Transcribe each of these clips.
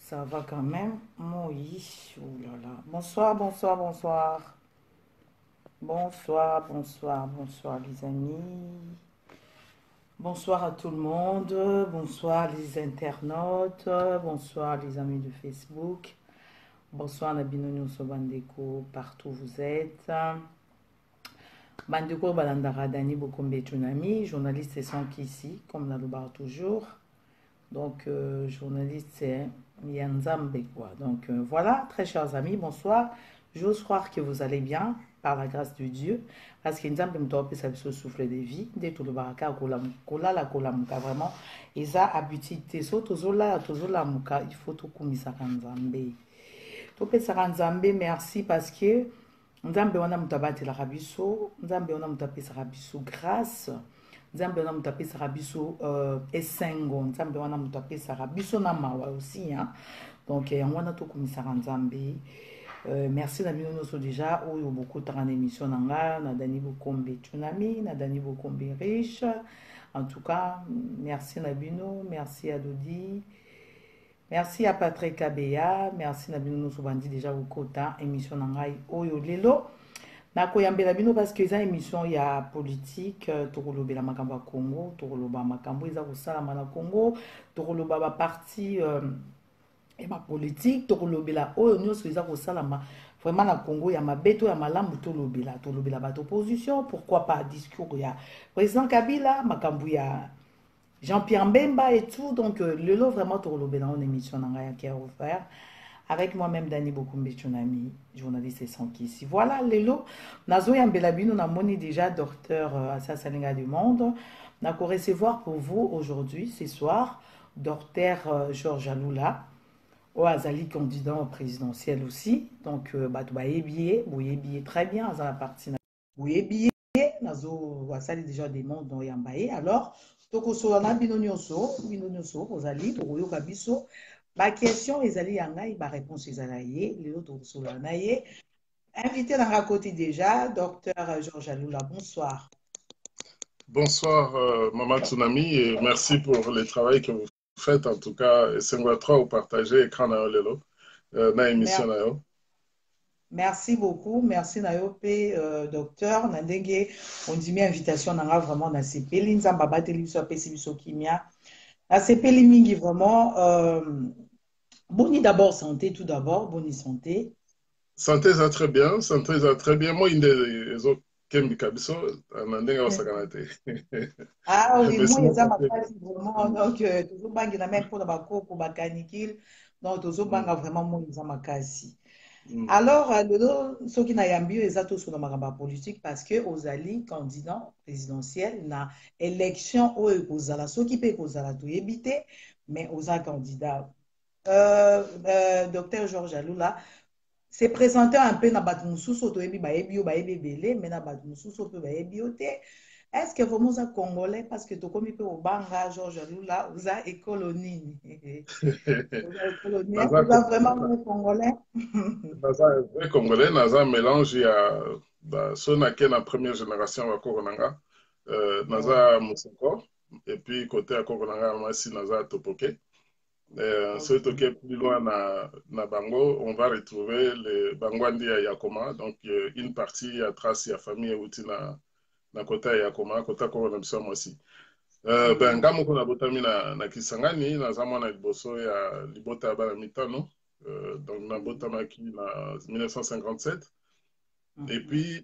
Ça va quand même. Moïse, oh là là. Bonsoir, bonsoir, bonsoir. Bonsoir, bonsoir, bonsoir les amis. Bonsoir à tout le monde. Bonsoir les internautes. Bonsoir les amis de Facebook. Bonsoir Nabino Bandeko, partout où vous êtes. Bandeko Balandara Dani Bokombe Tsunami, journaliste et sans ici, comme la Lobar toujours. Donc, journaliste, c'est Yanzambe, quoi. Donc, voilà, très chers amis, bonsoir. J'ose croire que vous allez bien, par la grâce de Dieu, parce que Yanzambe me doit ça se souffle de vie, dès tout le baraka, la kolamuka, vraiment. Et ça, habitude, so, tozola, muka, il faut tout comme ça, Yanzambe. Topé Saranzambe, merci, parce que Nzambe wana mutabati la rabiso, Nzambe wana mutape sa rabiso grâce. Nzambe wana mutape sa rabiso esengo, Nzambe wana mutape sa rabiso na mawa aussi hein. Donc wana to komisara Nzambe. Merci na bino so déjà oyo beaucoup en émission nanga na Dani Bokombe Tsunami, na Dani Bokombe riche. En tout cas, merci na bino, merci à Dodi. Merci à Patrick Abeya, merci na bino so bandi déjà au kota émission nanga oyo lelo. Na koyambela bino parce que ça émission il y a politique tokolobela makambo Congo tokoloba makambo eza kosalama na Congo tokoloba ba parti et ma politique tokolobela oyo nyonso eza kosalama vraiment na Congo ya mabeto ya malamu tolobela bato opposition pourquoi pas discours ya président Kabila makambo ya Jean-Pierre Mbemba et tout donc lelo vraiment tokolobela en émission na ngaya qui a offert avec moi-même Dani Bokombe Tsunami, journaliste et sans qui ici. Voilà, Lelo, Nazo Yambelabino, na moni déjà docteur Assasalinga du Monde. N'a qu'au recevoir pour vous aujourd'hui, ce soir, docteur Georges Aloula, au Azali candidat au présidentiel aussi. Donc, bah, billet très bien, dans la partie. Billet, Nazo Asali déjà des mondes dans Yambaye. Alors, Toko Solana Binonyoso, Ozali, Toko Kabiso. Ma question est allée en aïe, ma réponse est allée, les autres sont en aïe. Invité dans la côté déjà, docteur Georges Aloula, bonsoir. Bonsoir, Maman Tsunami, et merci pour le travail que vous faites. En tout cas, c'est moi trois au partager écran na lelo, na émission na yo. Merci beaucoup, merci Nayope, docteur. Nandenge, on dit mes invitations, on a vraiment na CP, Nzamba Bateli, soit Pessibiso Kimia. La CP Limingi, vraiment. Boni d'abord santé, tout d'abord, boni santé. Santé, ça très bien, santé, ça très bien. Moi, une des autres Kembi Kabiso, Nandenge Osaganate. Ah oui, moi, il y a ma place vraiment, donc, toujours bangi na même pour la bako, pour bakanikil, donc, toujours banga vraiment, moi, il y a ma kasi. Alors, ceux qui n'ont yambi, ils ont tous sur la politique parce que aux alliés candidats présidentiels, na élection aux ala, ceux qui peuvent aux ala tout éviter, mais aux candidats. Docteur Georges Aloula, c'est présenté un peu dans Batmoussou, Sotoébi, Baébio, Baébélé, mais dans Batmoussou, Sotoébi, est-ce que vraiment ça congolais parce que tu connais peu au Banga, Georges Aloula, vous avez écolonie. Vous avez vraiment un congolais? Un vrai congolais, dans un mélange, il y a ceux qui sont la première génération à Koronanga, Naza Moussoko, et puis côté à Koronanga, Massi Naza Topoke. Ceux qui sont plus loin na Bango, on va retrouver les Bangwandi à Yakoma. Donc, une partie à Trace, il y a famille et na côté à Yakoma, côté à Koronamsum aussi. Ben, Gamoko na botami na Kisangani, na zamana liboso ya libota ya bana mitano. Donc, na botamaki na 1957. Et puis,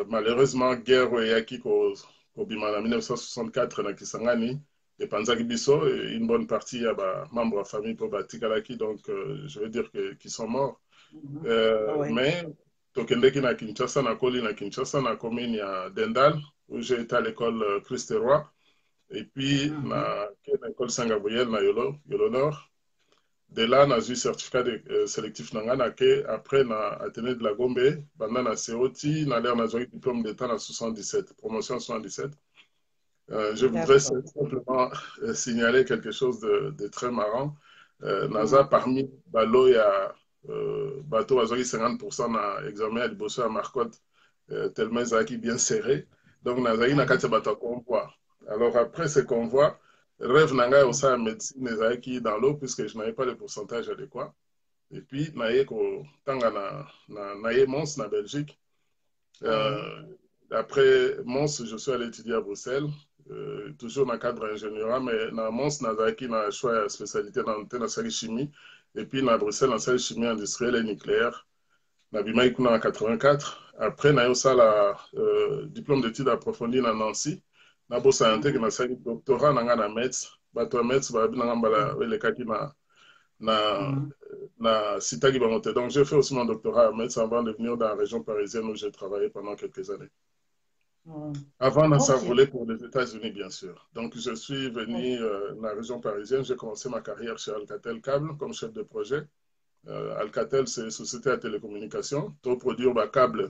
malheureusement, guerre yaki ko bima na 1964 na Kisangani. Et Panzaki Bisso, une bonne partie à membres de la famille pour Batikalaki, donc je veux dire qu'ils sont morts. Mais, Tokendeki na Kinshasa, na Koli na Kinshasa, na commune à Dendal, où j'ai été à l'école Christ Roi, et puis na l'école Saint-Gabriel, na Yolo Nord. De là, on a eu certificat de sélectif après na Athénée de la Gombe, pendant na COT, on a eu diplôme d'état en 77, promotion en 77. Je voudrais simplement signaler quelque chose de très marrant. NASA, parmi Balo, il y a bateau à 50% na examen à Liboso à Marcotte, tellement ils bien serré. Donc, NASA, il y a un bateau convoi. Alors, après ce convoi, rêve nanga aussi à médecine qui dans l'eau, puisque je n'avais pas le pourcentage adéquat. Et puis, naye ko tanga naye Mons, na Belgique. Après Mons, je suis allé étudier à Bruxelles. Toujours dans le cadre ingénieur, mais dans Mons, j'ai choisi la spécialité dans la chimie, et puis dans Bruxelles, dans la chimie industrielle et nucléaire. Dans Bimaïkouna en 84. Après, j'ai aussi le diplôme d'études approfondies dans Nancy. J'ai aussi intégré le doctorat dans la METS. Donc, j'ai fait aussi mon doctorat à METS avant de venir dans la région parisienne où j'ai travaillé pendant quelques années. Avant de s'envoler pour les États-Unis, bien sûr. Donc, je suis venu dans la région parisienne. J'ai commencé ma carrière chez Alcatel Câble comme chef de projet. Alcatel, c'est une société à télécommunications. Tout produire des câbles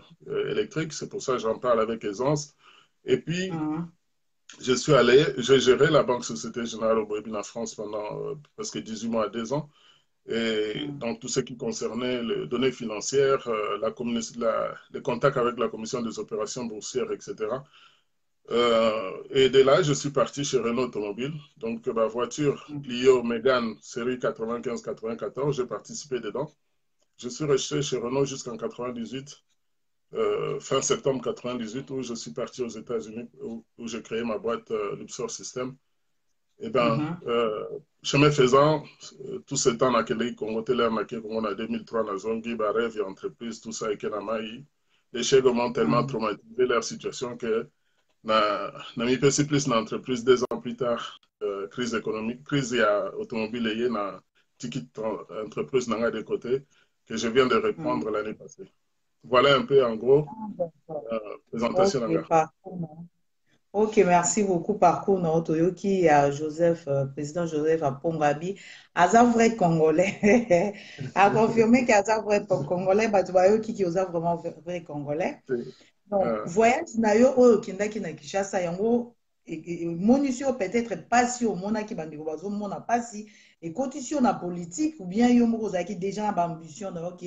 électriques. C'est pour ça que j'en parle avec aisance. Et puis, j'ai géré la Banque Société Générale au Burkina en France pendant presque 18 mois à 2 ans. Et donc, tout ce qui concernait les données financières, les contacts avec la Commission des opérations boursières, etc. Et de là, je suis parti chez Renault Automobile. Donc, ma voiture Clio Mégane, série 95-94, j'ai participé dedans. Je suis resté chez Renault jusqu'en 98, fin septembre 98, où je suis parti aux États-Unis, où j'ai créé ma boîte Luxor System. Eh bien, chemin faisant, tout ce temps, dans le Congo, on a 2003, dans la zone Rêve et entreprise, tout ça, et les chefs ont tellement traumatisé leur situation que Nami pesi plus dans l'entreprise 2 ans plus tard, crise économique, crise automobile et na ticket entreprise nanga de côté que je viens de reprendre l'année passée. Voilà un peu en gros présentation nanga. Ok, merci beaucoup. Parcours Naotoyoki à Joseph, président Joseph Apongabi, Aza vrai Congolais, a confirmé qu'Aza vrai Congolais, Batubayoki qui osa vraiment vrai Congolais. Donc, voyage nayo oyo kendaki na Kinshasa yango monisio peut-être pas si au mona ki bandeko bazo mona pas si et condition na politique ou bien yo moko zaki déjà na ambition na OK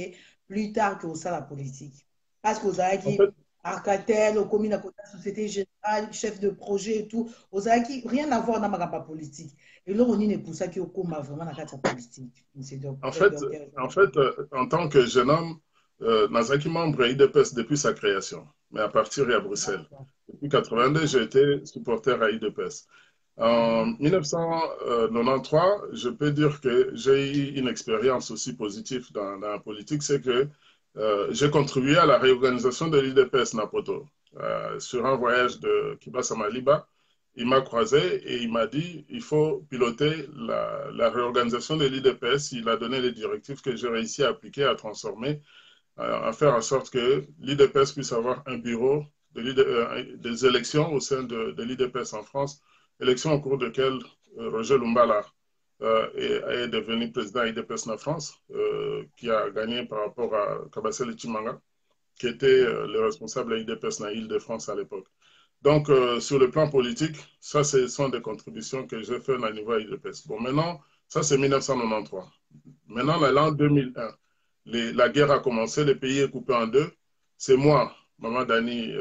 plus tard que ça la politique parce que zaki Arcatel au commis la société générale chef de projet et tout zaki rien à voir na makamba politique et là on est pour ça qui au coma vraiment na carte politique. En fait, en tant que jeune homme Nazaki membre IDPS depuis sa création, mais à partir à Bruxelles. Depuis 1982, j'ai été supporter à IDPS. En 1993, je peux dire que j'ai eu une expérience aussi positive dans la politique, c'est que j'ai contribué à la réorganisation de l'IDPS Napoto. Sur un voyage de Kibasa Maliba, il m'a croisé et il m'a dit il faut piloter la réorganisation de l'IDPS. Il a donné les directives que j'ai réussi à appliquer, à transformer, à faire en sorte que l'IDPS puisse avoir un bureau des élections au sein de l'IDPS en France, élections au cours desquelles Roger Lumbala est devenu président IDPS en France, qui a gagné par rapport à Kabasele Chimanga, qui était le responsable de l'IDPS en Île-de-France à l'époque. Donc, sur le plan politique, ça, ce sont des contributions que j'ai faites à niveau IDPS. Bon, maintenant, ça, c'est 1993. Maintenant, l'an 2001. La guerre a commencé, le pays est coupé en deux. C'est moi, Maman Dani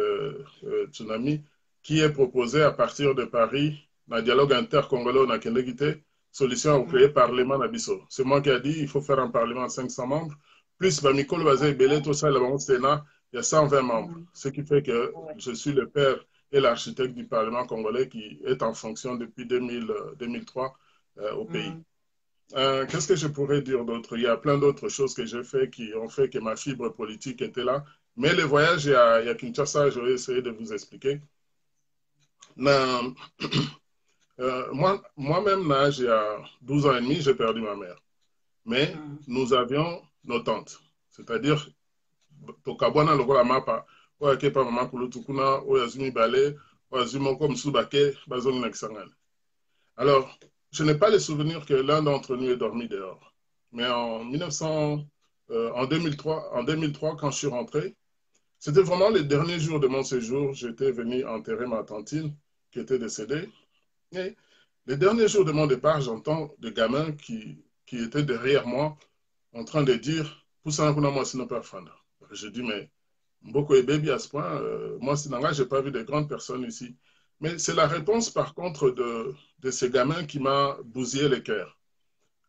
Tsunami, qui ai proposé à partir de Paris, dans le dialogue intercongolais, on a solution à créer Parlement Nabiso. C'est moi qui ai dit il faut faire un Parlement à 500 membres, plus Bamikol Bazé Belé, tout ça, le Sénat, il y a 120 membres. Ce qui fait que je suis le père et l'architecte du Parlement congolais qui est en fonction depuis 2003 au pays. Qu'est-ce que je pourrais dire d'autre? Il y a plein d'autres choses que j'ai fait qui ont fait que ma fibre politique était là. Mais le voyage à Kinshasa, je vais essayer de vous expliquer. Moi-même, il y a 12 ans et demi, j'ai perdu ma mère. Mais nous avions nos tantes. C'est-à-dire, Tokabwana Lokola Mapa, Oyakepa Mama Kulutukuna, Oyazumi Bale, Oyazumi Kom Subake, Bazong Naksangan. Alors, je n'ai pas le souvenir que l'un d'entre nous ait dormi dehors. Mais en 2003, quand je suis rentré, c'était vraiment les derniers jours de mon séjour. J'étais venu enterrer ma tantine qui était décédée. Et les derniers jours de mon départ, j'entends des gamins qui étaient derrière moi en train de dire Poussana kuna moi sinon pas fanda. Je dis mais Mboko et baby à ce point, moi Sinanga, je n'ai pas vu de grandes personnes ici. Mais c'est la réponse par contre de ces gamins qui m'a bousillé le cœur.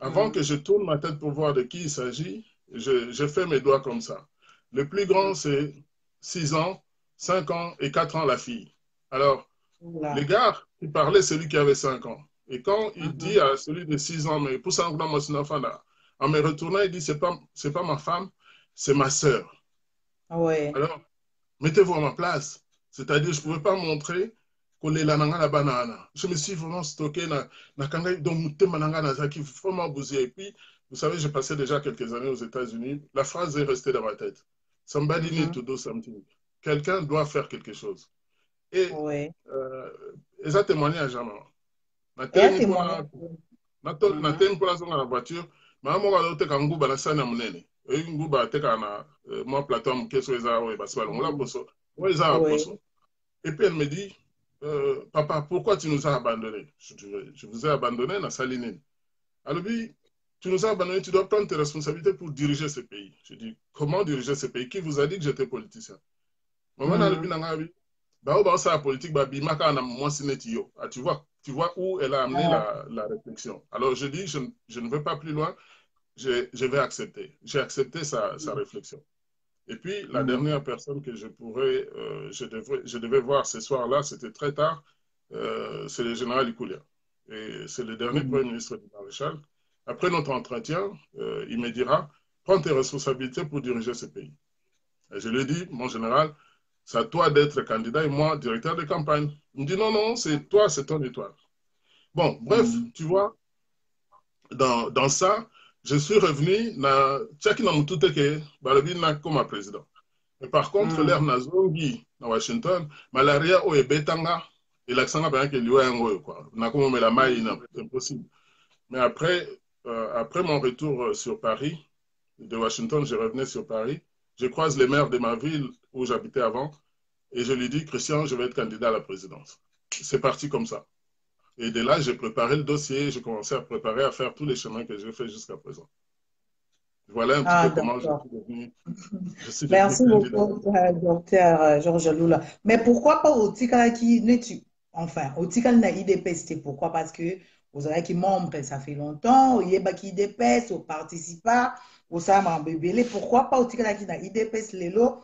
Avant que je tourne ma tête pour voir de qui il s'agit, je fais mes doigts comme ça. Le plus grand, c'est 6 ans, 5 ans et 4 ans la fille. Alors, les gars, il parlait celui qui avait 5 ans. Et quand il dit à celui de 6 ans, mais pour ça, en me retournant, il dit, c'est pas ma femme, c'est ma sœur. Ouais. Alors, mettez-vous à ma place. C'est-à-dire, je ne pouvais pas montrer qu'on est là dans la banane. Je me suis vraiment stocké dans Kangai, donc qui vraiment bousillé. Et puis, vous savez, j'ai passé déjà quelques années aux États-Unis. La phrase est restée dans ma tête. Somebody need to do something. Quelqu'un doit faire quelque chose. Et Ouais. ça témoignage jamais. Et un témoignage. Natem pour la voiture. Maman va te kangu bala sana munene. E nguba te kana moi plateau keso eza o basi balongola poso. O eza Ouais. poso. Et puis elle me dit papa, pourquoi tu nous as abandonnés? Je vous ai abandonné na saline. Alors lui, tu nous as abandonnés, tu dois prendre tes responsabilités pour diriger ce pays. Je dis comment diriger ce pays? Qui vous a dit que j'étais politicien? Maman na le binanga ça la politique bimaka na moi sinetio. Ah, tu vois où elle a amené la réflexion. Alors je dis je ne vais pas plus loin. Je vais accepter. J'ai accepté sa réflexion. Et puis, la dernière personne que je devais voir ce soir-là, c'était très tard, c'est le général Ikoulia. Et c'est le dernier Premier ministre du Maréchal. Après notre entretien, il me dira, prends tes responsabilités pour diriger ce pays. Et je lui ai dit, mon général, c'est à toi d'être candidat et moi, directeur de campagne. Il me dit, non, non, c'est toi, c'est ton étoile. Bon, bref, tu vois, dans ça, je suis revenu na tchaki na mututeke balobi na comme président. Mais par contre, l'air nazongi na Washington, malaria o ebetanga et l'accent bien que liwa yango quoi. Na comme mais la maille impossible. Mais après mon retour sur Paris de Washington, je revenais sur Paris, je croise les maires de ma ville où j'habitais avant et je lui dis Christian, je vais être candidat à la présidence. C'est parti comme ça. Et de là, j'ai préparé le dossier, j'ai commencé à préparer, à faire tous les chemins que j'ai fait jusqu'à présent. Voilà un petit peu comment je suis devenu Merci candidat. beaucoup, docteur Georges Lula. Mais pourquoi pas au Tikala qui enfin, au Tikala na IDPS, pourquoi? Parce que vous avez qui membre, ça fait longtemps, il y a qui IDPS, au participa, au Sama Bébélé, pourquoi pas au Tikala qui na IDPS, Lelo,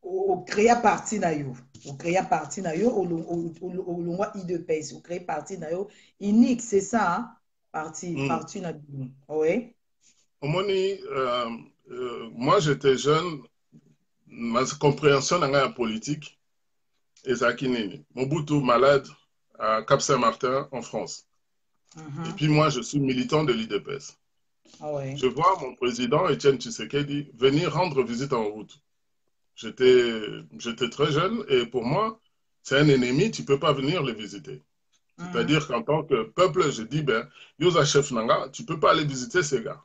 au créa parti na yo, au créa parti na yo, au longwa IDPS, au créa parti na yo, unique, c'est ça, hein? Parti na oui. Omoni, moi j'étais jeune, ma compréhension dans la politique est Zakinini. Mobutu malade à Cap-Saint-Martin en France. Et puis moi je suis militant de l'IDPS. Je vois mon président Étienne Tshisekedi venir rendre visite en route. J'étais très jeune et pour moi, c'est un ennemi, tu ne peux pas venir le visiter. C'est-à-dire qu'en tant que peuple, je dis, ben, Yosa Chef Nanga, tu ne peux pas aller visiter ces gars.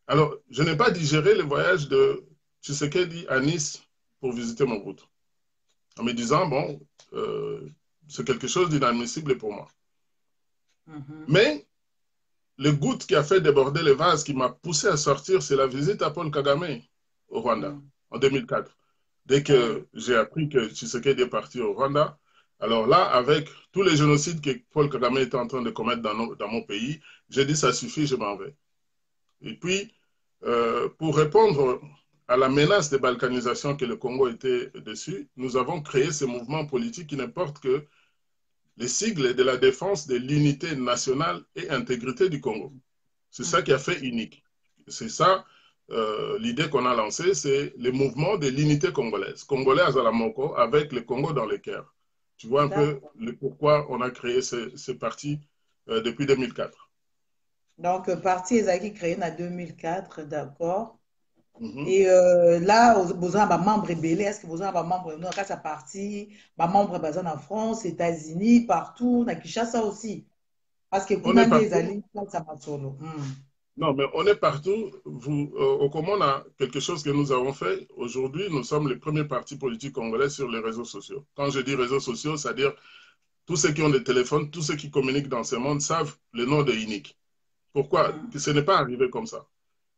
Alors, je n'ai pas digéré le voyage de Tshisekedi à Nice pour visiter mon route. En me disant, bon, c'est quelque chose d'inadmissible pour moi. Mais le goutte qui a fait déborder le vase, qui m'a poussé à sortir, c'est la visite à Paul Kagame au Rwanda en 2004. Dès que j'ai appris que Tshisekedi est parti au Rwanda, alors là, avec tous les génocides que Paul Kagame était en train de commettre dans mon pays, j'ai dit ça suffit, je m'en vais. Et puis, pour répondre à la menace de balkanisation que le Congo était dessus, nous avons créé ce mouvement politique qui ne porte que les sigles de la défense de l'unité nationale et intégrité du Congo. C'est ça qui a fait unique. C'est ça l'idée qu'on a lancée, c'est le mouvement de l'unité congolaise. Congolaise à la Moko avec le Congo dans le cœur. Tu vois un peu le pourquoi on a créé ce parti depuis 2004. Donc, parti Ezaki créé en 2004, d'accord. Et là, vous avez un membre belé, est-ce que vous avez un membre, non, quand ça parti, un membre basé en France, États-Unis, partout, à Kinshasa aussi. Parce que On est Kunande partout. Ezali, ça m'a solo. Non, mais on est partout. Au Congo, on a quelque chose que nous avons fait. Aujourd'hui, nous sommes les premiers partis politiques congolais sur les réseaux sociaux. Quand je dis réseaux sociaux, c'est-à-dire tous ceux qui ont des téléphones, tous ceux qui communiquent dans ce monde savent le nom de Unique. Pourquoi? Que ce n'est pas arrivé comme ça.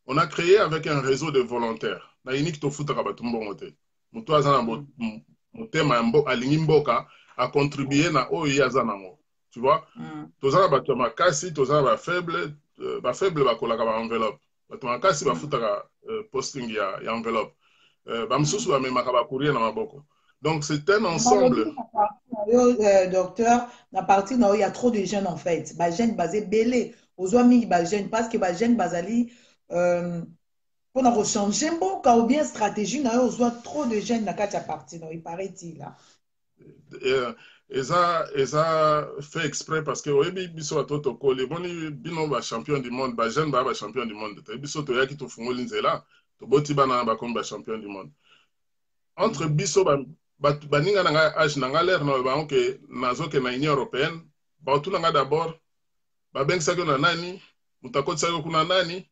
On a créé avec un réseau de volontaires. Na Unique to futa batumbomote. Mutu azana motema alingi mboka a contribué na oyo azanango. Tu vois? Tozana bato makasi, tozana ba faible, bakolaka ba enveloppe. Bato makasi bafutaka posting ya enveloppe. Bamsusu bamemaka ba courrier na maboko. Donc c'est un ensemble. Docteur, na partie il y a trop de jeunes en fait. Ba jeunes basés belé. Aux hommes ba jeunes parce que ba jeunes basali pour nous changer mboka ou bien stratégie na yo trop de jeunes na kati ya partie non il paraît-il là. Eza fait exprès parce que oyebi biso bato tokoli boni bino ba champion du monde ba jeune ba champion du monde te biso to yaki to fungoli nzela to boti bana ba comme ba champion du monde entre biso baninga na nga age na nga l'air na ba onke nazo ke na Union européenne ba otuna nga d'abord ba bengisaki na nani mutakotisaki kuna nani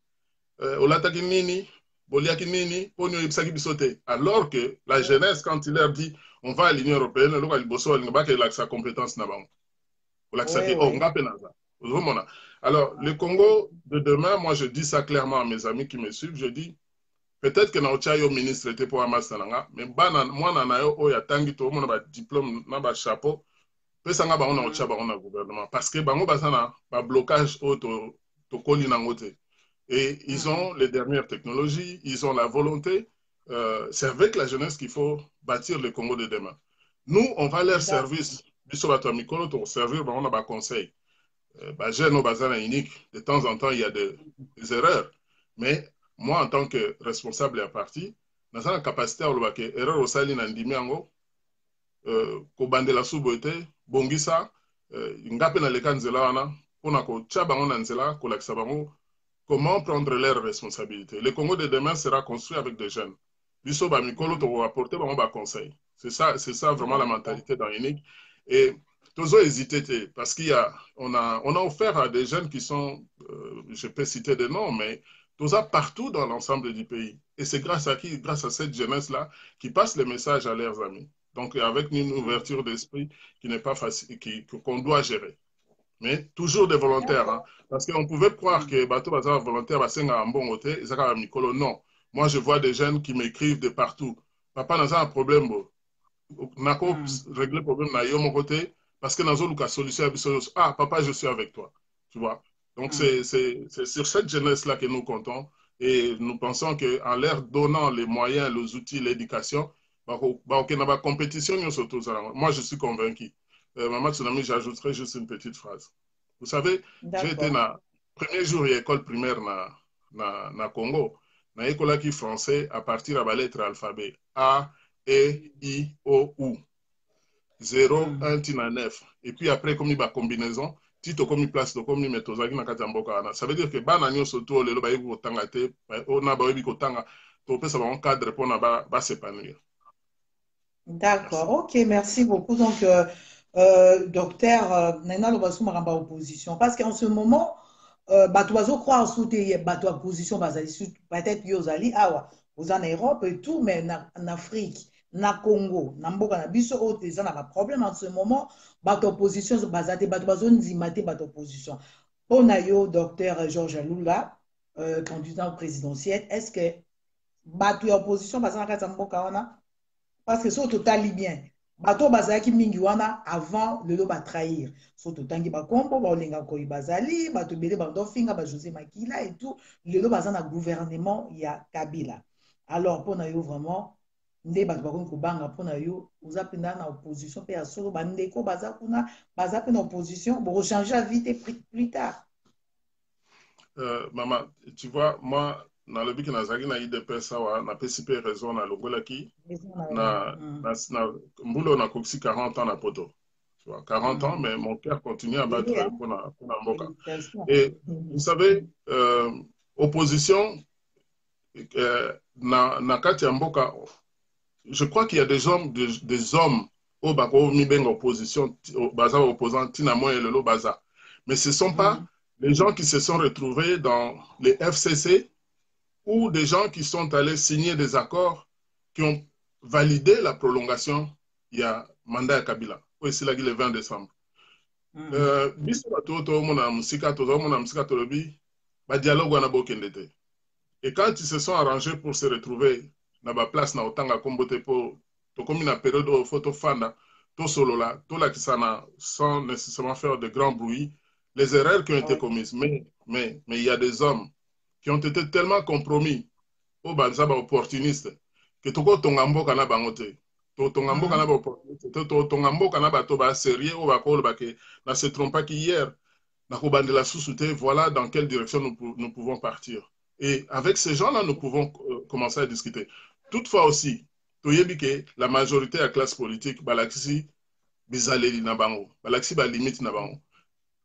olataki nini boliaki nini poni oyebisaki biso te alors que la jeunesse quand il leur dit on va à l'Union européenne, on a sa compétence. Alors, le Congo de demain, moi je dis ça clairement à mes amis qui me suivent, je dis, peut-être que Naochayo ministre était pour Hamas, mais moi, je suis un diplôme, un chapeau, peut ça on a gouvernement parce que bango basana ba blocage auto to koli nangote et ils ont les dernières technologies, ils ont la volonté. C'est avec la jeunesse qu'il faut bâtir le Congo de demain. Nous, on va leur servir, servir, on a des conseils. De temps en temps, il y a des erreurs. Mais moi, en tant que responsable et à parti, nous avons la capacité à faire des erreurs au sali nandimiango, kobandela suboete, bongisa, ngape na leka nzela wana, pona ko tchabango na nzela, ko lakisa bango, comment prendre leurs responsabilités. Le Congo de demain sera construit avec des jeunes. Biso ba mikolo to va apporter ba conseil. C'est ça vraiment la mentalité dans Unique. Et tous hésité parce on a offert à des jeunes qui sont, je peux citer des noms, mais tous partout dans l'ensemble du pays. Et c'est grâce à cette jeunesse-là, qui passe le message à leurs amis. Donc avec une ouverture d'esprit qui n'est pas facile, qu'on doit gérer. Mais toujours des volontaires. Hein, parce qu'on pouvait croire que bateau bazar volontaire, basenga un bon côté, Isaka Mikolo. Non. Moi, je vois des jeunes qui m'écrivent de partout. Papa, n'a pas un problème. N'a pas réglé le problème na yo mon côté. Parce que nous avons une solution. Ah, papa, je suis avec toi. Tu vois. Donc, c'est sur cette jeunesse-là que nous comptons. Et nous pensons qu'en leur donnant les moyens, les outils, l'éducation, la compétition, moi, je suis convaincu. Maman Tsunami, j'ajouterai juste une petite phrase. Vous savez, j'ai été dans le premier jour de l'école primaire na Congo. Dans l'école qui français à partir de la lettre alphabet A, E, I, O, U. 0, 1, tina 9. Et puis après, comme il y a combinaison, tito comme il place, comme il met aux agnes na katamboka. Ça veut dire que bananio surtout le baï ko tangate, on a baï ko tanga, to peut savoir un cadre pour na ba s'épanouir. D'accord, ok, merci beaucoup. Donc, docteur, Nena Lobassou Maramba opposition. Parce qu'en ce moment, bato bazo croire sous tes bato opposition, peut-être Yozali, aux en Europe et tout, mais en Afrique, na Congo, na Mboka, na biso, ils ont un problème en ce moment. Bato opposition, bato bazo nzimate bato opposition. Pour Nayo, docteur Georges Lula, candidat présidentiel, est-ce que bato opposition, bazo na Mboka wana? Parce que surtout talibien bato bazalaki mingi wana avant lelo ba trahir surtout tangi ba kombo ba olenga ko bazali bato bele bando finga ba José Makila et tout lelo baza na gouvernement ya Kabila. Alors pour na yo vraiment nde bato ba ko banga pour na yo uza penda na opposition pe ya solo bandeko baza kuna baza pe na opposition pour changer la vie plus tard. Maman, tu vois, moi dans le but que nazaki na IDP sawa na PCP raison na longolaki na mbulo na koksi 40 ans na poto. Tu vois, 40 ans, mais mon cœur continue à battre pour la mboka. Et vous savez, opposition na kati ya mboka, je crois qu'il y a des hommes au bako mi benga opposition baza opposant tina mo elelo baza. Mais ce ne sont pas les gens qui se sont retrouvés dans les FCC ou des gens qui sont allés signer des accords qui ont validé la prolongation il y a mandat à Kabila. Oui, c'est là le 20 décembre. Biso bato tozomona musika tozomona musika tolobi ba dialogue wana bokende te. Et quand ils se sont arrangés pour se retrouver na ba place na otanga kombote po tokomi na période au photo fanda to solola to la kisana sans nécessairement faire de grand bruit les erreurs qui ont été commises mais il y a des hommes qui ont été tellement compromis au banza ba opportuniste que toko tonga mboka na bango te. Tonga mboka na ba opportuniste to tonga mboka na bato ba sérieux o ba ko ba ke na se trompe pas qu'hier na ko bandela sous-souté voilà dans quelle direction nous pouvons partir. Et avec ces gens-là, nous pouvons commencer à discuter. Toutefois aussi, la majorité de la classe politique, balaxi, bizaleli na bango, balaxi ba limite na bango.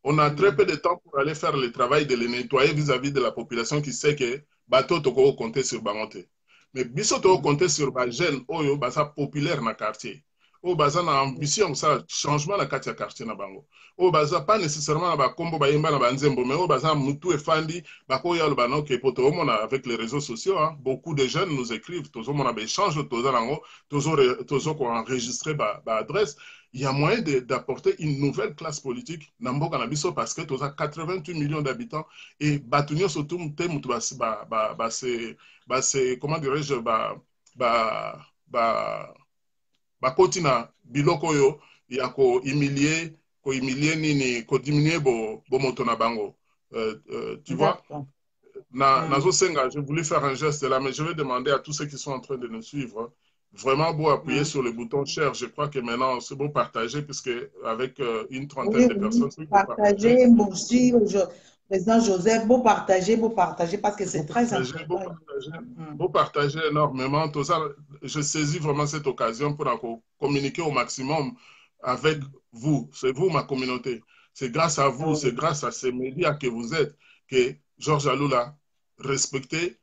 On a très peu de temps pour aller faire le travail de les nettoyer vis-à-vis de la population qui sait que bateau toko compter sur bangote. Mais biso toko compter sur ba jeune oyo basa populaire na quartier. O baza na ambition ça changement na kati ya quartier na bango. O baza pas nécessairement na ba kombo ba yemba na ba nzembo mais o baza mutu efandi ba ko ya lobano ke poto mona avec les réseaux sociaux hein, beaucoup de jeunes nous écrivent tozo mona ba échange tozo nango tozo ko enregistrer ba adresse. Il y a moyen d'apporter une nouvelle classe politique dans Mboka na biso parce que tu as 88 millions d'habitants et batunyo surtout c'est comment dirais-je bakoti na biloko yo ya ko humilier nini ko diminuer bo moto na bango tu vois nazo senga j'ai voulu faire un geste là mais je vais demander à tous ceux qui sont en train de nous suivre vraiment beau appuyer sur le bouton share. Je crois que maintenant c'est beau partager puisque avec une trentaine de personnes partager aussi président Joseph beau partager parce que c'est très important beau partager énormément tout ça. Je saisis vraiment cette occasion pour communiquer au maximum avec vous. C'est vous ma communauté, c'est grâce à vous, c'est grâce à ces médias que vous êtes que Georges Alula respecté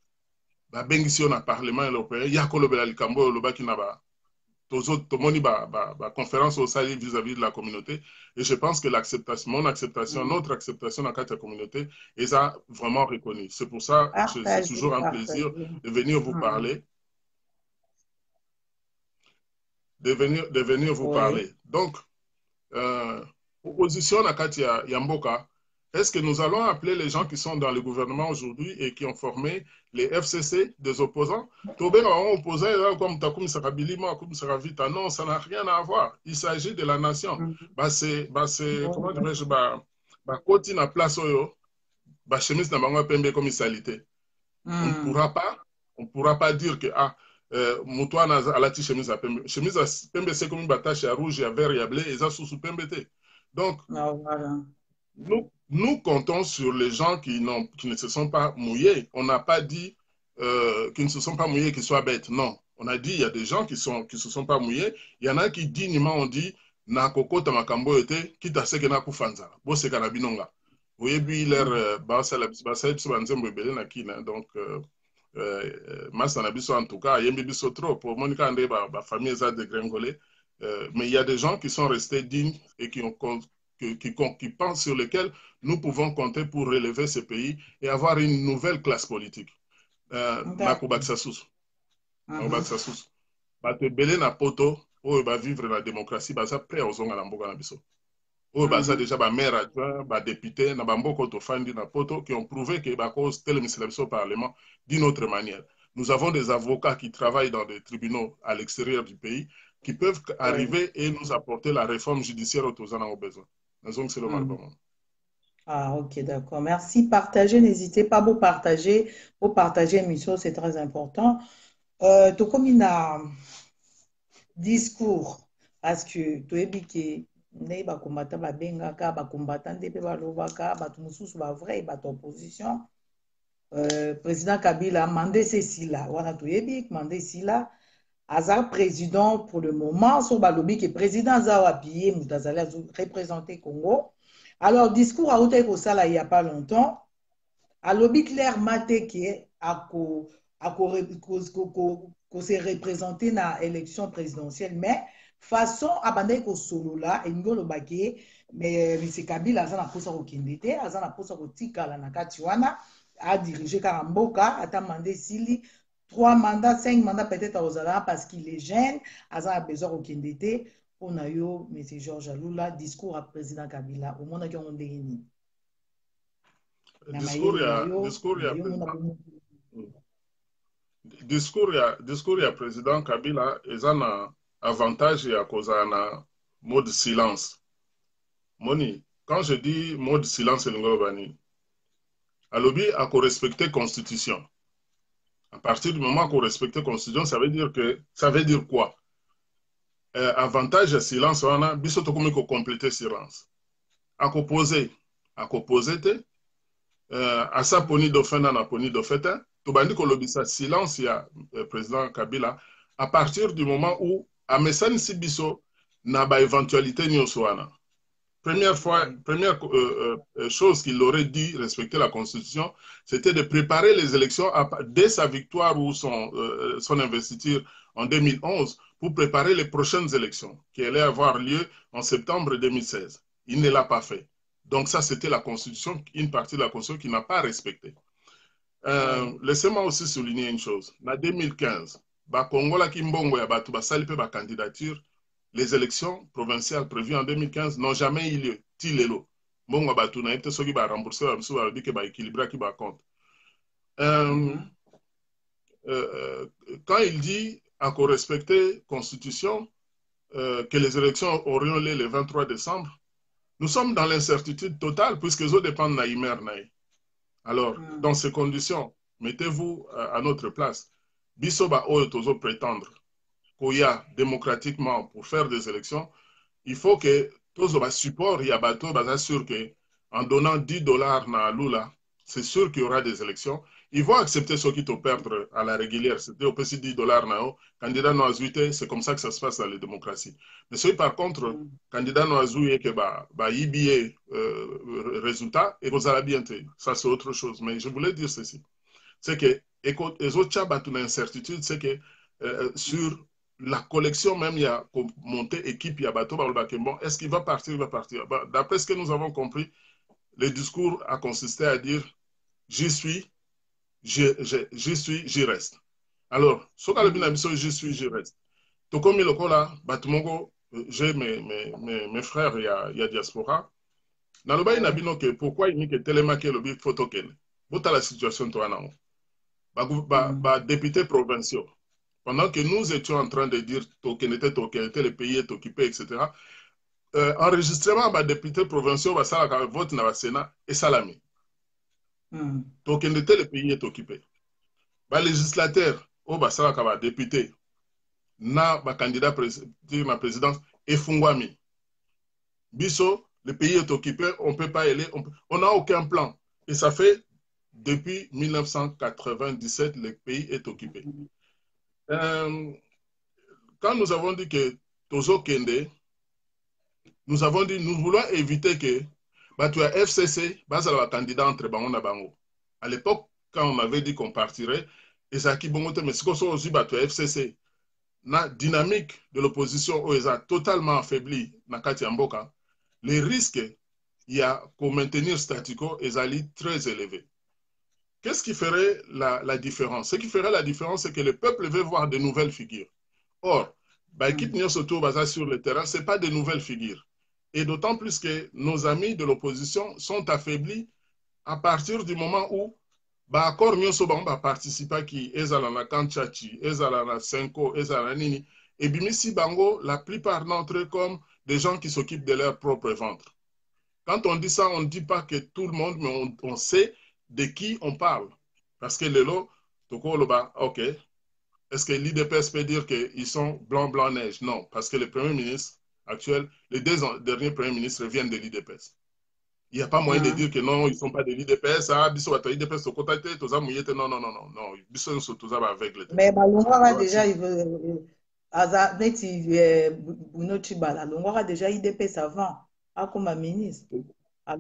ba bengisi na parlement européen ya kolobela likambo lobaki na ba tomoni ba conférence au sali vis-à-vis de la communauté et je pense que mon acceptation notre acceptation dans la communauté est ça vraiment reconnu. C'est pour ça que c'est toujours un plaisir de venir vous parler de venir vous parler. Donc opposition na kati ya mboka. Est-ce que nous allons appeler les gens qui sont dans le gouvernement aujourd'hui et qui ont formé les FCC des opposants? Comme Takoum Sarabilima, comme Saravita, non, ça n'a rien à voir. Il s'agit de la nation. Comment dirais-je, Koti na place oyo, chemise na bango pembe comme salité. On ne pourra pas dire que Moutouana a la chemise à pembe. Chemise à pembe, c'est comme une batache à rouge, à vert et à blé, et ça sous pembe. Donc, nous comptons sur les gens qui ne se sont pas mouillés. On n'a pas dit qu'ils ne se sont pas mouillés, qu'ils soient bêtes. Non. On a dit qu'il y a des gens qui ne se sont pas mouillés. Il y en a qui dignement ont dit na koko tamakambo ete kita seke na kufanza. Bo seka na binonga. Vous voyez, puis l'air donc Massanabiso en tout cas, Yembibiso trop pour Monica André, ma famille est dégringolée. Mais il y a des gens qui sont restés dignes et qui pensent sur lesquels nous pouvons compter pour relever ce pays et avoir une nouvelle classe politique. Nakubaksasous. Batebele na poto, où va vivre la démocratie, basa prêt aux onga na mboka na biso. Où basa déjà ba maire adjoint, ba député, na bamboko to fandi na poto, qui ont prouvé que ba cause tel au Parlement d'une autre manière. Nous avons des avocats qui travaillent dans des tribunaux à l'extérieur du pays, qui peuvent arriver et nous apporter la réforme judiciaire aux en besoin. Donc, c'est le Malbon. Ah, ok, d'accord. Merci. Partagez, n'hésitez pas à partager. Pour partager l'émission, c'est très important. Tout comme il a discours, parce que tu es biqué, ne ba combattant ba bengaka, ba combattant de ba lobaka, ba tumususu ba vrai, ba opposition. Président Kabila a mandé ceci là. Voilà, tu es biqué, mandé ceci là. Azar président pour le moment, son balobi qui est président Zawa Piye, Moutazali représenté Congo. Alors, discours à Outaï Kosala il n'y a pas longtemps. À l'obi clair maté qui est s'est représenté dans l'élection présidentielle, mais façon abandaki kosolola elingi oloba ke mais M. Kabila aza na posa kokende te, aza na posa kotikala na kati wana adirige kaka mboka ata manda esili 3 mandats 5 mandats peut-être akozala parce qu'il est jeune, aza na besoin kokende te. Mpona yo M. Georges Alula, discours à président Kabila omonaki yango ndenge nini? discours ya président Kabila eza na avantage ya kozala na mode silence. Moni, quand je dis mode silence elingo bani, alobi a ko respecter constitution. À partir du moment qu'on respecte la constitution, ça veut dire quoi? Avantage ya silence wana biso to komi ko compléter silence. A ko poser te asa poni dofena na poni dofeta. Tobandi ko lobisa silence ya président Kabila à partir du moment où a mesani si biso na ba éventualité nyonso wana. Première chose qu'il aurait dit respecter la Constitution, c'était de préparer les élections dès sa victoire ou son investiture en 2011 pour préparer les prochaines élections qui allaient avoir lieu en septembre 2016. Il ne l'a pas fait. Donc ça, c'était la Constitution, une partie de la Constitution qu'il n'a pas respectée. Laissez-moi aussi souligner une chose. En 2015, Congola Kimbongo ya batu basalipe ba candidature. Les élections provinciales prévues en 2015 n'ont jamais eu lieu. Tilelo. Mongo batu na ete soki ba rembourser ba biso ba bike ba équilibrer ki ba compte. Quand il dit à qu'on respecter constitution que les élections auront lieu le 23 décembre, nous sommes dans l'incertitude totale puisque les autres dépendent de Naïmer Naï. Alors, dans ces conditions, mettez-vous à notre place. Biso ba oyo tozo prétendre Koya démocratiquement pour faire des élections, il faut que tous les supports, il y a bateau, sûr que en donnant $10 à Lula, c'est sûr qu'il y aura des élections. Ils vont accepter ceux qui te perdent à la régulière. C'était au PC $10 na candidat no azuite, c'est comme ça que ça se passe dans les démocraties. Mais ceux par contre, candidat no azuite que IBA résultat et vous allez bien. Ça c'est autre chose. Mais je voulais dire ceci, c'est que les autres chats une incertitude, c'est que sur la collection même, il y a monté équipe, il y a bateau, bon, est-ce qu'il va partir, il va partir. D'après ce que nous avons compris, le discours a consisté à dire j'y suis, j'y reste. Alors, ce qu'on a dit, j'y suis, j'y reste. Tout comme il là, j'ai mes frères, il y a diaspora. Dans le bas, il y a pourquoi il n'y a que télémaqué le big photo. Voilà la situation, toi, non? Députés provinciaux. Pendant que nous étions en train de dire le pays est occupé, etc., enregistrement des députés provinciaux va ça vote dans le Sénat et salami. Le pays est occupé. Les législateurs au basala kaba député na ba candidat na présidence et fungwami. Biso, le pays est occupé, on peut pas aller, on n'a aucun plan. Et ça fait depuis 1997 le pays est occupé. Quand nous avons dit que Tozo Kende, nous avons dit nous voulons éviter que tu as FCC, un candidat entre Bango et Bango. À l'époque, quand on avait dit qu'on partirait, et ça qui bon mais ce qu'on aussi tu as FCC, la dynamique de l'opposition a totalement affaibli Nakati Mboka. Les risques, il y a pour maintenir statu quo, est très élevé. Qu'est-ce qui ferait la différence? Ce qui ferait la différence, c'est que le peuple veut voir de nouvelles figures. Or, l'équipe sur le terrain, ce n'est pas de nouvelles figures. Et d'autant plus que nos amis de l'opposition sont affaiblis à partir du moment où accord va participer qui ezalana Kanchachi, ezalana Senko, ezalana Nini, et Bimisi Bango, la plupart d'entre eux comme des gens qui s'occupent de leur propre ventre. Quand on dit ça, on ne dit pas que tout le monde, mais on sait de qui on parle. Parce que le lot, ok, est-ce que l'IDPS peut dire qu'ils sont blanc, neige? Non, parce que le Premier ministre actuel, les deux derniers Premiers ministres viennent de l'IDPS. Il n'y a pas moyen de dire que non, ils ne sont pas de l'IDPS. l'IDPS non, non. Ils sont tous aveugles. Mais Longora déjà, il veut. Longora déjà IDPS avant, comme ministre.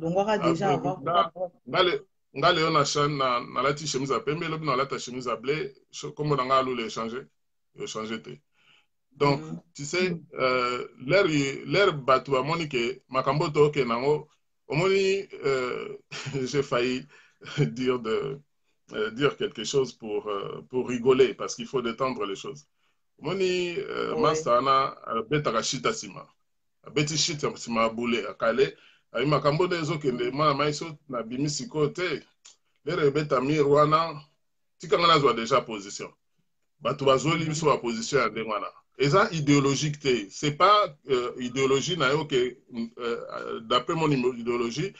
Longora déjà avant. Nga leo na lati chemise à pembe, lobi na lata chemise à blé, comme on a le changer te. Donc, tu sais, l'air bateau à Monique, Makamboto, Kenango, au Moni, j'ai failli dire, dire quelque chose pour rigoler, parce qu'il faut détendre les choses. Moni, Oui. Mastana, Betaka Shita Sima. Beti Shita Sima Boule, Akale, Aïe Makamboto, Ezokende, Mana Maiso, Nabimisi Kote, les rebeta Mirwana, Tikangana soit déjà position. Bato bazoli biso ba position ya ndenge wana eza idéologique te c'est pas idéologie na yo que d'après mon idéologie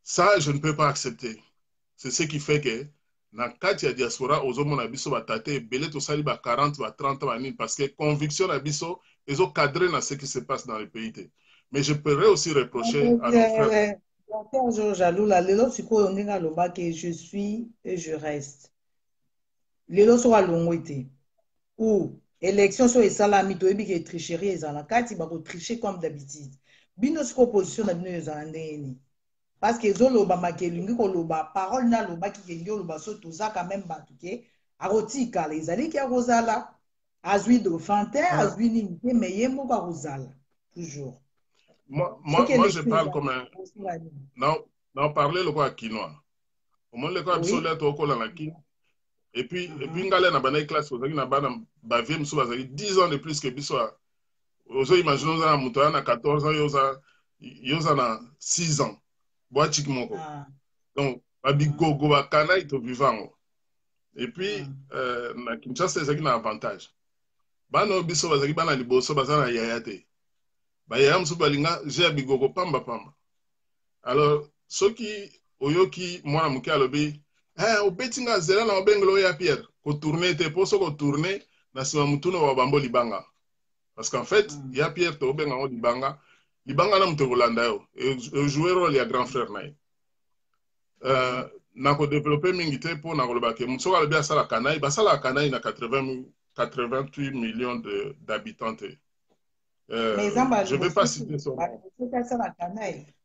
ça je ne peux pas accepter c'est ce qui fait que na kati ya diaspora ozomona biso batate ebele tosali ba 40 ba 30 ba nini parce que conviction na biso ezocadrer na ce qui se passe dans le pays te mais je pourrais aussi reprocher à nos frères Jaloux là, lelo sikoyo ndenge alobaki je suis et je reste. Lelo so alongwe te. Ou élection so esalami toyebi ke tricherie ezala kati bako tricher comme d'habitude. Bino siko opposition na bino ezala ndenge nini? Parce que ezoloba makelingi koloba parole na loba ki kengi oloba so toza quand même bato ke akotikala ezali ki akozala azwi dauphin te azwi nini te mais ye moko akozala toujours. Moi, je parle comme un... Non, parler le quoi quinoa. Au moins, le quoi absolument au col en qui. Et puis, ngale na bana classe aux na bana bavie mso bazali 10 ans de plus que bisoa. Ozo imagine za muto na 14 ans yoza na 6 ans. Boa chikmoko. Donc, abigogo bakana ito vivango. Et puis, na Kinshasa ezaki na avantage. Bana biso bazali bana liboso bazana yayate. Bayam Subalinga, j'ai bigogo pamba pamba. Alors, ceux qui, oyoki, moi, muke alobi, au betinga zela na obenglo ya Pierre, ko tourner te poso ko tourner, na sima mutuno wa bambo libanga. Parce qu'en fait, ya Pierre to obenga o libanga, libanga na muto Rolanda yo, et jouer rôle ya grand frère nae. Na ko développer mingi te po na ko lobake, muso alobi asala kanai, basala kanai na 88 millions d'habitants. Mais je ne vais pas citer son nom.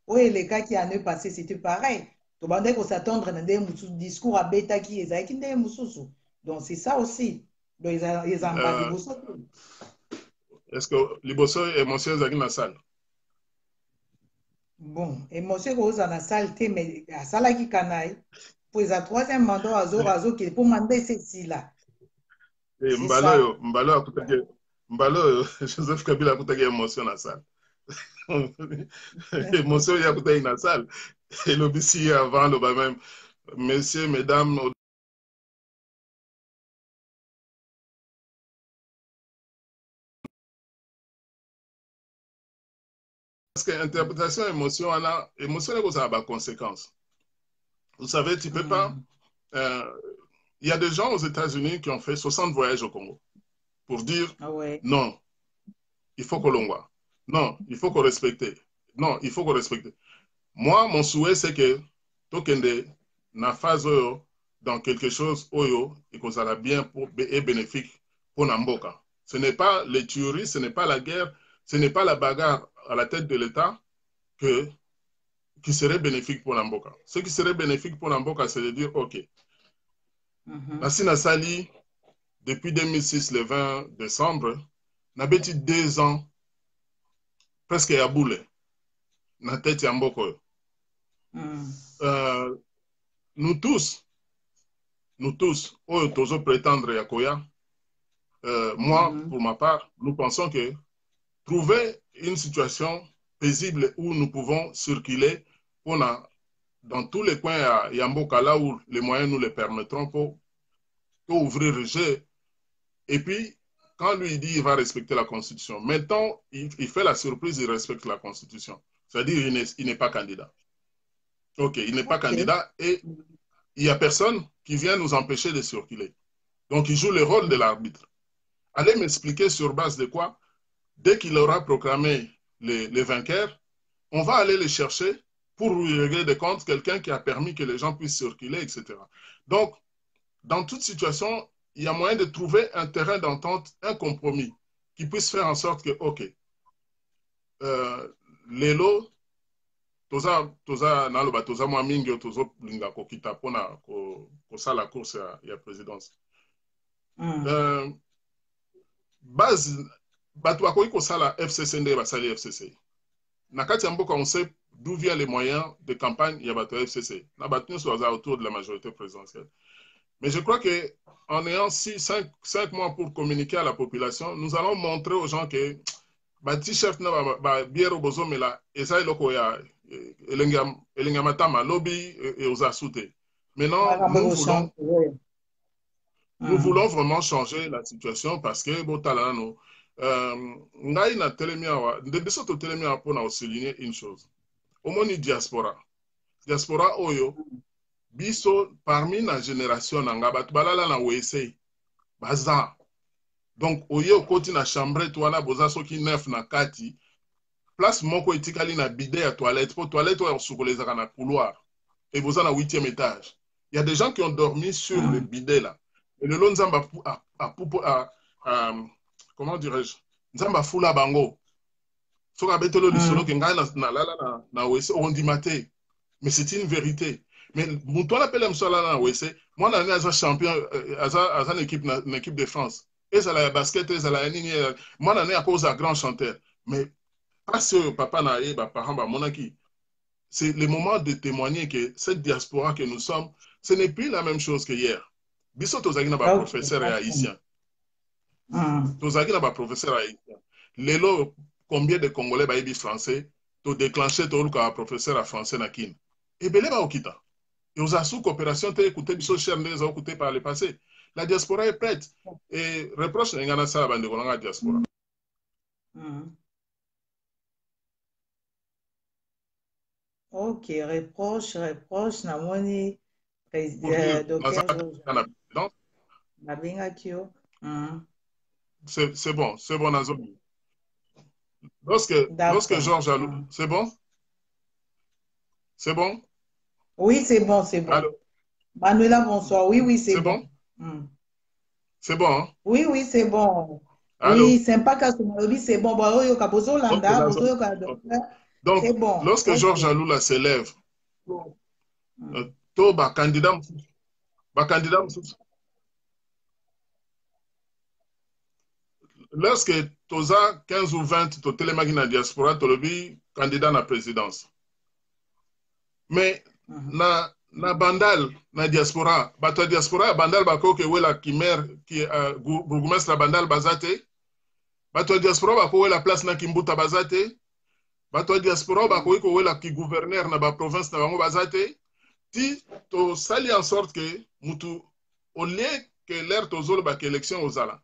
Oui, les cas qui année passée, c'était pareil. Tu bandais qu'on s'attendre à des discours à bêta qui est qui n'est moussou. Donc c'est ça aussi. Donc ils ont pas de est-ce que Liboso émotion est dans la salle? Bon, émotion est dans la salle, mais à salle qui canaille. Pour la troisième mandat à Zorazo qui est pour demander ceci là. Mbalo Joseph Kabila a coûté émotion dans la salle. Émotion il a coûté dans la salle. Et l'obéissance avant le bas même. Messieurs, mesdames, parce que l'interprétation émotion, émotion est à des conséquences. Vous savez, tu ne peux pas. Il y a des gens aux États-Unis qui ont fait 60 voyages au Congo pour dire non, il faut qu'on voit. Non, il faut qu'on respecte. Non, il faut qu'on respecte. Moi, mon souhait, c'est que Tokende na phase dans quelque chose oyo et qu'on sera bien et bénéfique pour Namboka. Ce n'est pas les tueries, ce n'est pas la guerre, ce n'est pas la bagarre à la tête de l'État qui serait bénéfique pour Namboka. Ce qui serait bénéfique pour Namboka, c'est de dire, OK, Nassina Sali, depuis 2006, le 20 décembre, n'a pas 2 ans, presque à boule, na tête Yamboko. Nous tous, tous prétendre Yakoya, moi, pour ma part, nous pensons que trouver une situation paisible où nous pouvons circuler dans tous les coins à Yamboka, là où les moyens nous le permettront pour ouvrir le jeu. Et puis, quand lui dit qu'il va respecter la Constitution, maintenant, il fait la surprise, il respecte la Constitution. C'est-à-dire qu'il n'est pas candidat. OK, il n'est pas candidat et il n'y a personne qui vient nous empêcher de circuler. Donc, il joue le rôle de l'arbitre. Allez m'expliquer sur base de quoi, dès qu'il aura proclamé les vainqueurs, on va aller les chercher pour lui régler des comptes, quelqu'un qui a permis que les gens puissent circuler, etc. Donc, dans toute situation, il y a moyen de trouver un terrain d'entente, un compromis, qui puisse faire en sorte que, OK, les lots, toza naloba toza mwa mingi tozo linga kokita pona ko sala course ya présidence. base bato bakoki kosala FCC nde basali FCC. Na kati ya mboka on sait d'où viennent les moyens de campagne ya bato ya FCC. Na bato nyonso baza autour de la majorité présidentielle. Mais je crois que en ayant 5 mois pour communiquer à la population, nous allons montrer aux gens que ba t-shirt na ba biero bozomela eza eloko ya elenga matama lobby et aux assoute. Maintenant, nous voulons vraiment changer la situation parce que botalano ngai na telemia wa de biso to telemia pour na souligner une chose. Omoni diaspora oyo biso parmi la génération nanga bat balala na wese baza. Donc oye okoti na chambre toana boza soki neuf na kati place moko etikali na bide ya toilette pour toilette oyo sukolezaka na couloir et boza na 8e étage. Il y a des gens qui ont dormi sur le bidet là. Et le long nzamba comment dirais-je? Nzamba fula bango. Soka betelo lisolo ke ngai na lala na wese ondimate. Mais c'est une vérité. Mais Mouton appelle Msola na wese, moi na un champion à une équipe de France. Et ça la basket, et ça la nini, moi na à cause d'un grand chanteur. Mais pas ce papa na e ba parent ba monaki. C'est le moment de témoigner que cette diaspora que nous sommes, ce n'est plus la même chose que hier. Biso tozaki na ba professeur haïtien. Tozaki na ba professeur haïtien. Lelo combien de Congolais ba yebi français, to déclencher to luka professeur à français na kin. Et belé ba okita. Et aux sous coopération te écouté biso cher les écouté par le passé. La diaspora est prête. Et reproche ngana ça bande ko nga diaspora. Ok, reproche, namoni docteur c'est bon, Nazomi. Lorsque Georges Alou, c'est bon? C'est bon? Oui, c'est bon. Allô? Manuela, bonsoir. Oui, c'est bon. C'est bon, hein? Oui, c'est bon. Allô? Oui, c'est pas qu'à c'est bon. Donc, c'est bon. Lorsque Georges Alou là s'élève, to ba candidat, lorsque toza 15 ou 20 to telemagi na diaspora to lobi candidat à la présidence. Mais na bandal na diaspora, bato diaspora bandal bako ke wela kimer ki bourgmestre bandal bazate, bato diaspora bako wela place na Kimbuta bazate, bato diaspora bako ko wela ki gouverneur na ba province na bango bazate, ti to sali en sorte que mutu au lieu que l'air tozolo ba élection aux ala.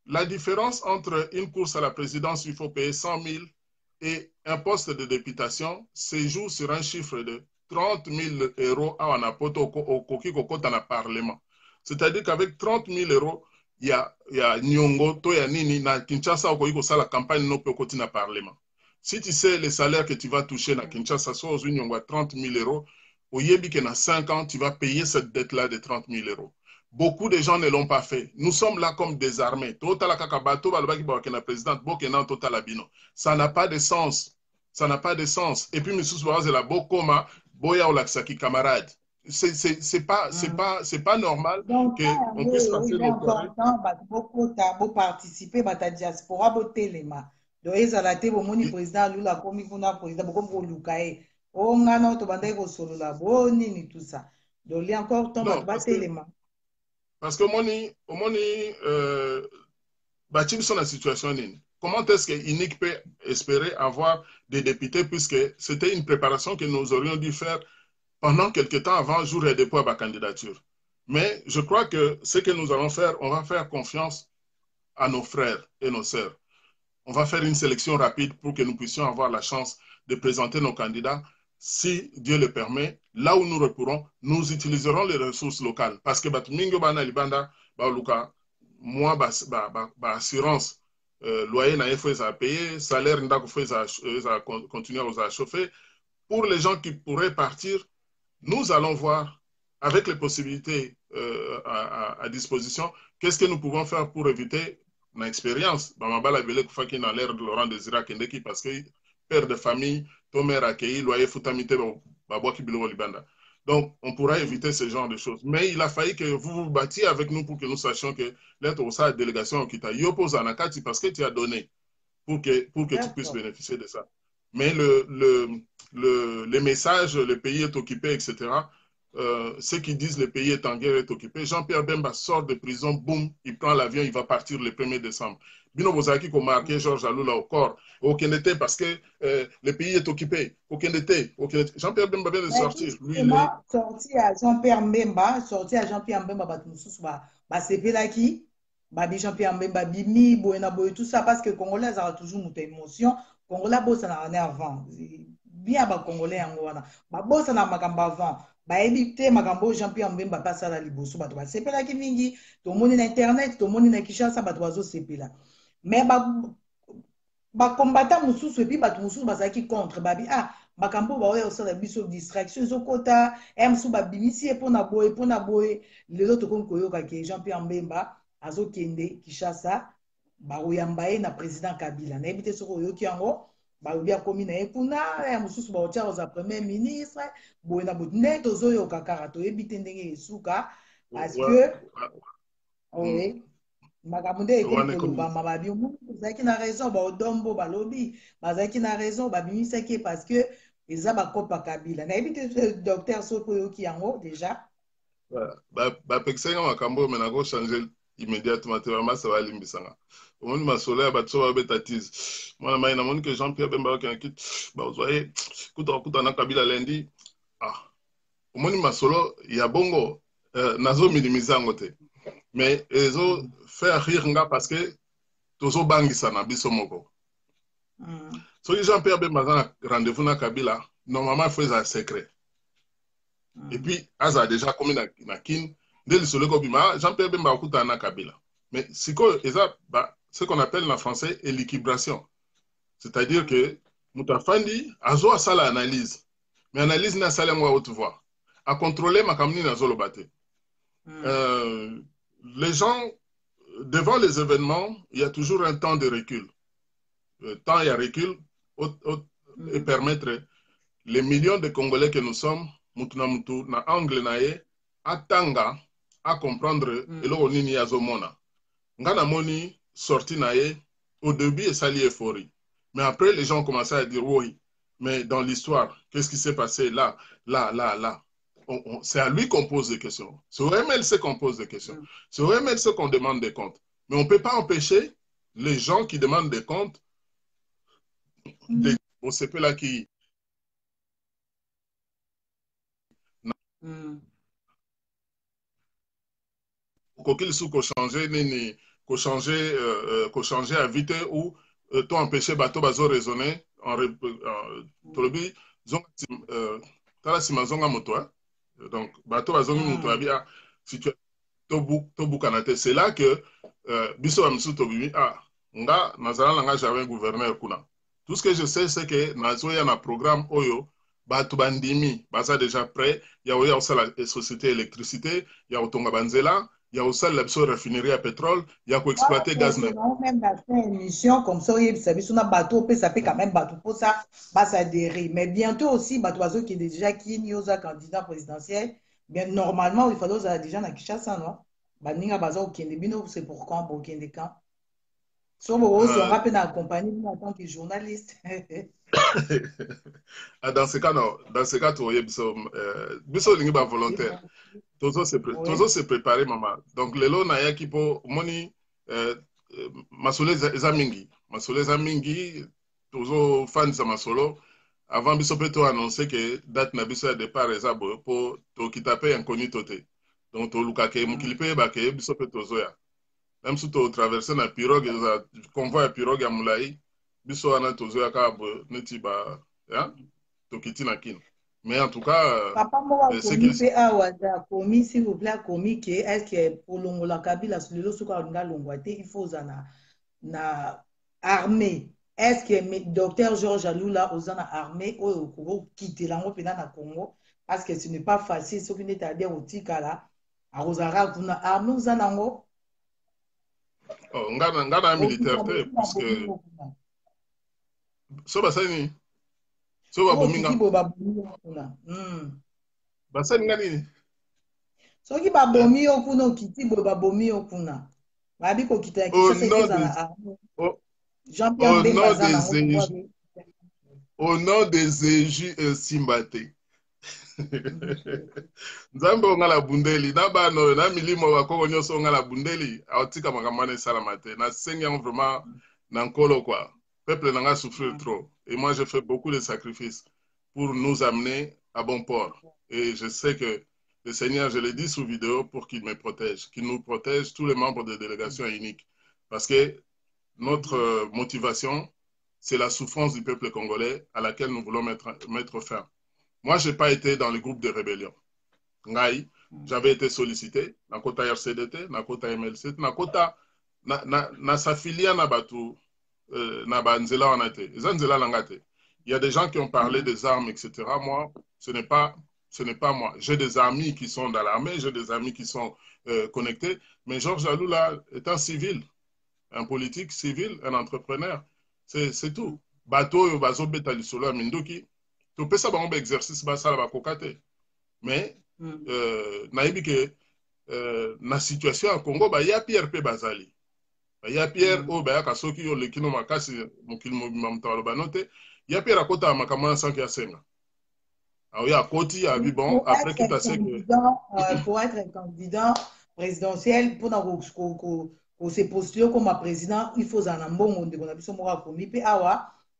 La différence entre une course à la présidence, il faut payer 100 000 et un poste de députation se joue sur un chiffre de 30 000 euros à Wanapoto au Koki Kokota na Parlement. C'est-à-dire qu'avec 30 000 euros, il y a Nyongo, Toya Nini, na Kinshasa, au Koki la campagne no Pekoti na Parlement. Si tu sais les salaires que tu vas toucher na Kinshasa, soit aux Nyongo à 30 000 euros, au Yebi que na 5 ans, tu vas payer cette dette-là de 30 000 euros. Beaucoup de gens ne l'ont pas fait. Nous sommes là comme des armées. Ça n'a pas de sens. Ça n'a pas de sens. Et puis, M. Souaraz est là, Bokoma, Boya Olaksaki, camarade. C'est pas normal qu'on puisse passer le temps. Beaucoup participer à la diaspora, botelema. Donc, ils ont été le président, Lula, comme il faut un président, beaucoup de Lukae. On a notre bande de solo la bonne, ni tout ça. Donc, il y a encore temps de botelema. Parce que bâtir sur la situation, comment est-ce que INIC peut espérer avoir des députés puisque c'était une préparation que nous aurions dû faire pendant quelques temps avant jour et dépôt à ma candidature. Mais je crois que ce que nous allons faire, on va faire confiance à nos frères et nos sœurs. On va faire une sélection rapide pour que nous puissions avoir la chance de présenter nos candidats. Si Dieu le permet, là où nous repourrons, nous utiliserons les ressources locales. Parce que Mingo Bana Libanda, moi, assurance, loyer n'a pas à payer, salaire n'a pas à continuer à chauffer. Pour les gens qui pourraient partir, nous allons voir, avec les possibilités à disposition, qu'est-ce que nous pouvons faire pour éviter une expérience. Bamabala Bele Koufaki dans l'air de Laurent Désiré Kendeki parce que père de famille, ton mère accueilli, loyer Foutamite, Babouaki Bilo Libanda. Donc, on pourra éviter ce genre de choses. Mais il a fallu que vous vous battiez avec nous pour que nous sachions que l'être au sein de la délégation qui t'a opposé à Nakati parce que tu as donné pour que tu puisses bénéficier de ça. Mais les messages, le pays est occupé, etc., ceux qui disent le pays est en guerre, est occupé, Jean-Pierre Bemba sort de prison, boum, il prend l'avion, il va partir le 1er décembre. Bino Bozaki qui a marqué Georges Aloula au corps, aucun été parce que le pays est occupé, aucun été. Jean-Pierre Bemba vient de sortir. Lui, il est sorti à Jean-Pierre Mbemba, c'est Pelaki, Jean-Pierre Mbemba, Bimi, Boena Boy, tout ça, parce que les Congolais ont toujours une émotion. Les Congolais, bossent en avant. Bien, les Congolais, bossent en avant. Éviter makambo Jean-Pierre Mbemba passe à la liboso bato ba sepela ki mingi to moni na internet to moni na Kinshasa bato bazo sepela mais ba combattant mususu et puis bato mususu bazaki contre babi makambo ba oyo osala biso distraction ezokota mususu babimisi epona boye lelo tokomi koyoka ke Jean-Pierre Mbemba azokende Kinshasa baoyamba ye na président Kabila nayebi te soki oyoki yango balobi akomi na ye kuna ya mosusu baotia oza premier ministre boye na boye nde tozoyoka kaka toyebi te ndenge esuka parce que makambo nde ekoki kolobama babi omoni bazalaki na raison baodombo balobi bazalaki na raison babimisaki parce que eza bakopa Kabila nayebi te docteur soki oyoki yango déjà bapekisenga makambo me nako changer immédiatement te vraiment ça va limbisanga omoni masolo ya bato babeta tize mwana mai namoni ke Jean-Pierre Bemba okendaki bazwaye kuta na Kabila lendi omoni masolo ya bongo nazo minimize yango te mais ezo faire rire nga parce que tozobangisa na biso moko soki Jean-Pierre Bemba aza na rendez-vous na Kabila normalement il faut eza secret et puis aza déjà komi na kin nde lisolo ekobima Jean-Pierre Bemba akutana na Kabila mais sikoyo eza ce qu'on appelle en français l'équilibration. C'est-à-dire que Moutafandi a fait l'analyse. Mais l'analyse n'a pas moi haute voix. À contrôler ma camine dans le bâté. Les gens, devant les événements, il y a toujours un temps de recul. Le temps il y a recul et permettre les millions de Congolais que nous sommes, Moutunamutu, na angle nae, à Tanga, à comprendre et là on y a zomona. Ngana moni sorti nae, au début, et ça lié euphorie. Mais après, les gens ont commencé à dire, oui, mais dans l'histoire, qu'est-ce qui s'est passé là? C'est à lui qu'on pose des questions. C'est au MLC qu'on pose des questions. C'est au MLC qu'on demande des comptes. Mais on ne peut pas empêcher les gens qui demandent des comptes, au CP là qui... Qu'il soit changer à vite ou to empêcher bato bazo raisonner en tolobi tala sima zonga moto donc bato bazongi moto abi si tu to bukanate c'est là que biso amsu to bibi nga nazala nga j'avais gouverneur kuna tout ce que je sais c'est que nazo ya na programme oyo bato bandimi baza déjà prêt ya oya osala société électricité ya otonga banzela il y a aussi la raffinerie à pétrole, il y a exploiter gaz. Même dans une émission comme ça, il y a un bateau, ça fait quand même bateau pour ça, adhérer. Mais bientôt aussi, bateau qui est déjà qui est candidat présidentiel, bien normalement, il fallait déjà dans Kinshasa, non? Baninga bazo Kendebino, c'est pour quand, pour Kendekan? So, on rappelle accompagner en tant que journaliste. Dans ce cas, non. Dans ce cas, tu vois, biso lingi ba volontaire. Toujours se préparer, maman. Donc, les lots naya qui po moni masole zamingi. Masole zamingi, toujours fans de masolo. Avant biso peut annoncer que date na biso de départ ezabo pour to kitape inconnu toté. Donc, to lukake mukilipe ba ke biso peut tozoya. Même si tu traverses na pirogue, convoi à pirogue à Moulaï, biso ana tozoya ka neti ba to kiti na kin. Mais en tout cas, papa moi commis awaza commis s'il vous plaît commis que est-ce que pour longola Kabila sur le soka nga longwate il faut na armée est-ce que docteur Georges Aloula ozana armée ou ko quitter lango pena na Congo parce que ce n'est pas facile ce qui n'est à dire au tikala a rosara kuna armée ozana ngo ngana militaire parce que so basani so ba bominga basali ngani soki babomi yo kuna okiti boye babomi yo kuna bayebi kokita ya au Kinshasa nom ekozala des na arme au, Jean-Pierre au Mbemba nom aza des nango pouvoir au nom des éjus Simbate. Nzambe ongala bundeli na bano na milimo bakoko nyonso ongala bundeli aotika makambo wana esalama te nasengi yango vraiment na nkolo quoi. Peuple nanga souffrir trop et moi j'ai fait beaucoup de sacrifices pour nous amener à bon port et je sais que le Seigneur, je l'ai dit sous vidéo, pour qu'il me protège, qu'il nous protège, tous les membres de délégation unique. Parce que notre motivation, c'est la souffrance du peuple congolais à laquelle nous voulons mettre fin. Moi, je n'ai pas été dans le groupe de rébellion. Ngai, j'avais été sollicité, na kota RCDT, na kota MLC, na kota na safilia na batu na banzela wanate, zanzela langate. Il y a des gens qui ont parlé des armes, etc. Moi, ce n'est pas moi. J'ai des amis qui sont dans l'armée, j'ai des amis qui sont connectés, mais Georges Aloula est un civil, un politique civil, un entrepreneur. C'est tout. Bateau yo bazo beta lisolo minduki. To pesa bango exercice basala bakoka te. Mais nayebi ke na situation ya Congo ba ya Pierre pe bazali. Ba ya Pierre o ba ya kasoki yo lekino makasi mokili mobimba mutalo banote. Ya Pierre akota makambo na sanki ya senga. Alors, il y a Koti, à bon, après qui passait que... Pour être un candidat présidentiel, pour se postuler comme un président, il faut un mbongo de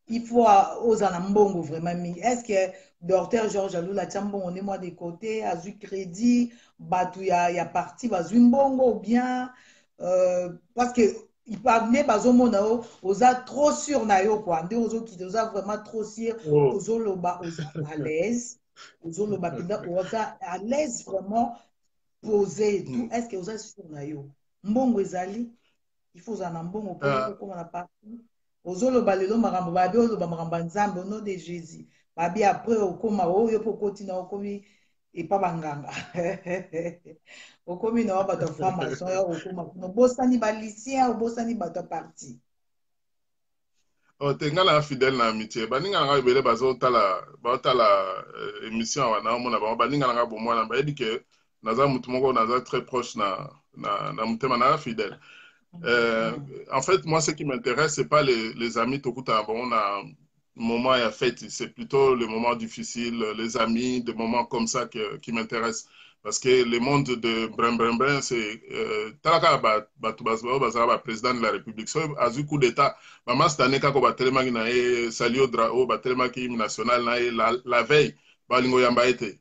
il faut aux mbongo vraiment. Est-ce que docteur Georges Alou la tiambo on est moi de côté, a eu crédit, batu ya parti, va mbongo ou bien parce que il parle bazomona oza trop sûr na yo quoi, nde ozo qui oza vraiment trop sûr, ozo loba oza à l'aise. Oza à l'aise vraiment poser et tout. Est-ce que vous êtes sur nayo mbongo ezali il faut en mbongo pour comme on a parti ozolo balelo makambo babi oloba makambo nzambe au nom de Jésus babi après okoma oyo po kotina okomi et pas banganga okomi na bato fama so okoma no bosani balicien obosani bato parti tengala fidèle na amitié baninga nga ebele bazotala émission wana omona bango baninga nga bomwana bayebi ke naza mutu moko naza très proche na mutema na fidèle. En fait, moi, ce qui m'intéresse, c'est pas les amis Tokuta. Bon, on a un moment à fête, c'est plutôt les moments difficiles, les amis, des moments comme ça qui m'intéressent. Parce que le monde de Brin, c'est Talaka président de la République. So, à ce coup d'État, maman, cette année, quand on va tellement Salio Drao, tellement national, la veille, Balingo Yamba été.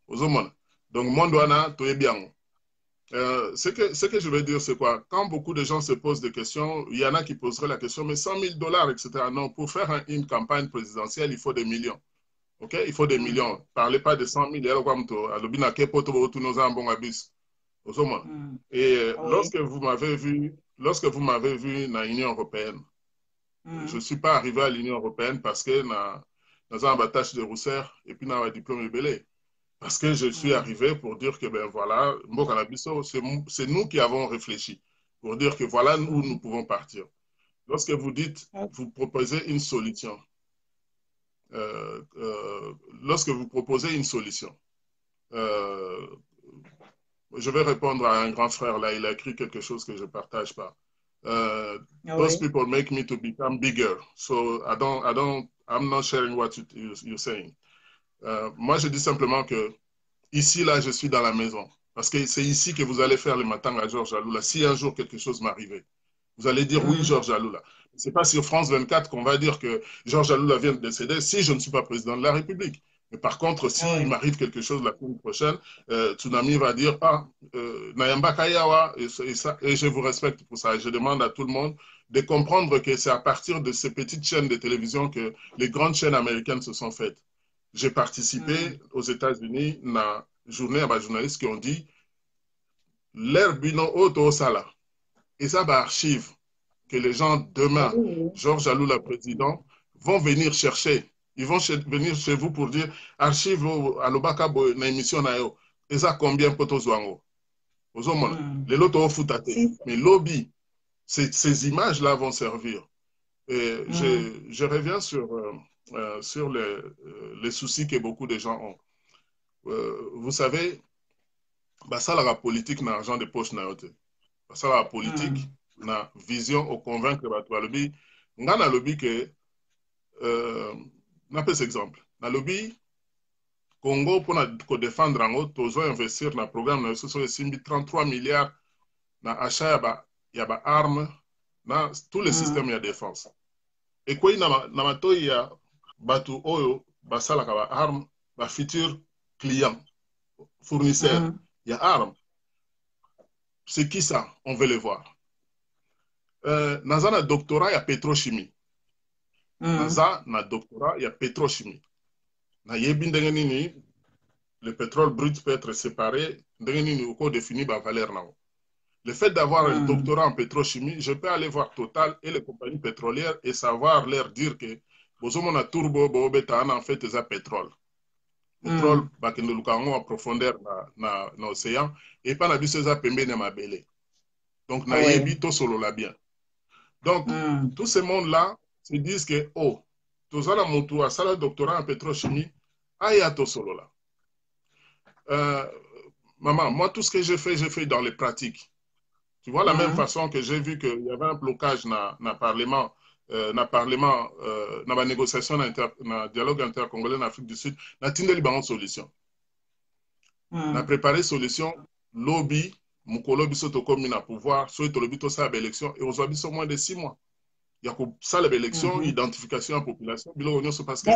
Donc, monde wana, tout est bien. Ce que je veux dire, c'est quoi? Quand beaucoup de gens se posent des questions, il y en a qui poseraient la question, mais 100 000 $, etc. Non, pour faire une campagne présidentielle, il faut des millions. OK? Il faut des millions. Parlez pas de 100 000. Et lorsque vous m'avez vu dans l'Union européenne, je ne suis pas arrivé à l'Union européenne parce que dans un abattage de Rousser et puis dans un diplôme ébélé. Parce que je suis arrivé pour dire que, ben voilà, c'est nous qui avons réfléchi, pour dire que voilà où nous pouvons partir. Lorsque vous dites, vous proposez une solution, lorsque vous proposez une solution, je vais répondre à un grand frère, là, il a écrit quelque chose que je ne partage pas. Those people make me to become bigger, so I'm not sharing what you're saying. Moi, je dis simplement que ici, là, je suis dans la maison. Parce que c'est ici que vous allez faire le matin à Georges Aloula. Si un jour quelque chose m'arrivait, vous allez dire oui, Georges Aloula. Ce n'est pas sur France 24 qu'on va dire que Georges Aloula vient de décéder si je ne suis pas président de la République. Mais par contre, s'il m'arrive quelque chose la semaine prochaine, Tsunami va dire Nayamba Kayawa, et je vous respecte pour ça. Et je demande à tout le monde de comprendre que c'est à partir de ces petites chaînes de télévision que les grandes chaînes américaines se sont faites. J'ai participé aux États-Unis à la journée à journalistes qui ont dit l'herbino auto sala. Et ça va archive que les gens demain, Georges Aloula président, vont venir chercher. Ils vont venir chez vous pour dire archive à l'Obaka na émission na yo. Et ça combien poto zwango. Les loto futate. Mais lobby, ces images-là vont servir. Et je reviens sur les soucis que beaucoup de gens ont. vous savez, ça la politique na argent de poche na yote. Ça la politique na vision au convaincre bato ba lobby. Nga na lobby que na pes exemple. Na lobby Congo pour défendre en haut, tozo investir na programme na so simbi 33 milliards na achat ya ba armes na tous les systèmes de défense. Et quoi na matoi ya batu oyo basalaka ba armes ba futur client fournisseur ya armes. C'est qui ça? On veut les voir. Naza na doctorat ya pétrochimie. Naza na doctorat ya pétrochimie. Na yebi ndenge nini le pétrole brut peut être séparé, ndenge nini uko défini ba valeur na. Le fait d'avoir un doctorat en pétrochimie, je peux aller voir Total et les compagnies pétrolières et savoir leur dire que bozomona turbo boobetana en fait eza pétrole. Pétrole bakende lukango en profondeur na océan et pas na biso eza pembeni ya mabele. Donc na yebi to solo la bien. Donc tous ces mondes-là se disent que oh tozala mutu asala doctorat en pétrochimie aya to solo la. Maman, moi tout ce que j'ai fait dans les pratiques. Tu vois, la même façon que j'ai vu qu'il y avait un blocage dans le Parlement, dans la négociation, dans le dialogue intercongolais en Afrique du Sud, on a tenu une solution. On a préparé une solution, lobby, Mukolo biso comme na pouvoir, soit le lobby to ça élection et aujourd'hui sont moins de 6 mois. Il y a ça l'élection, identification de la population, parce que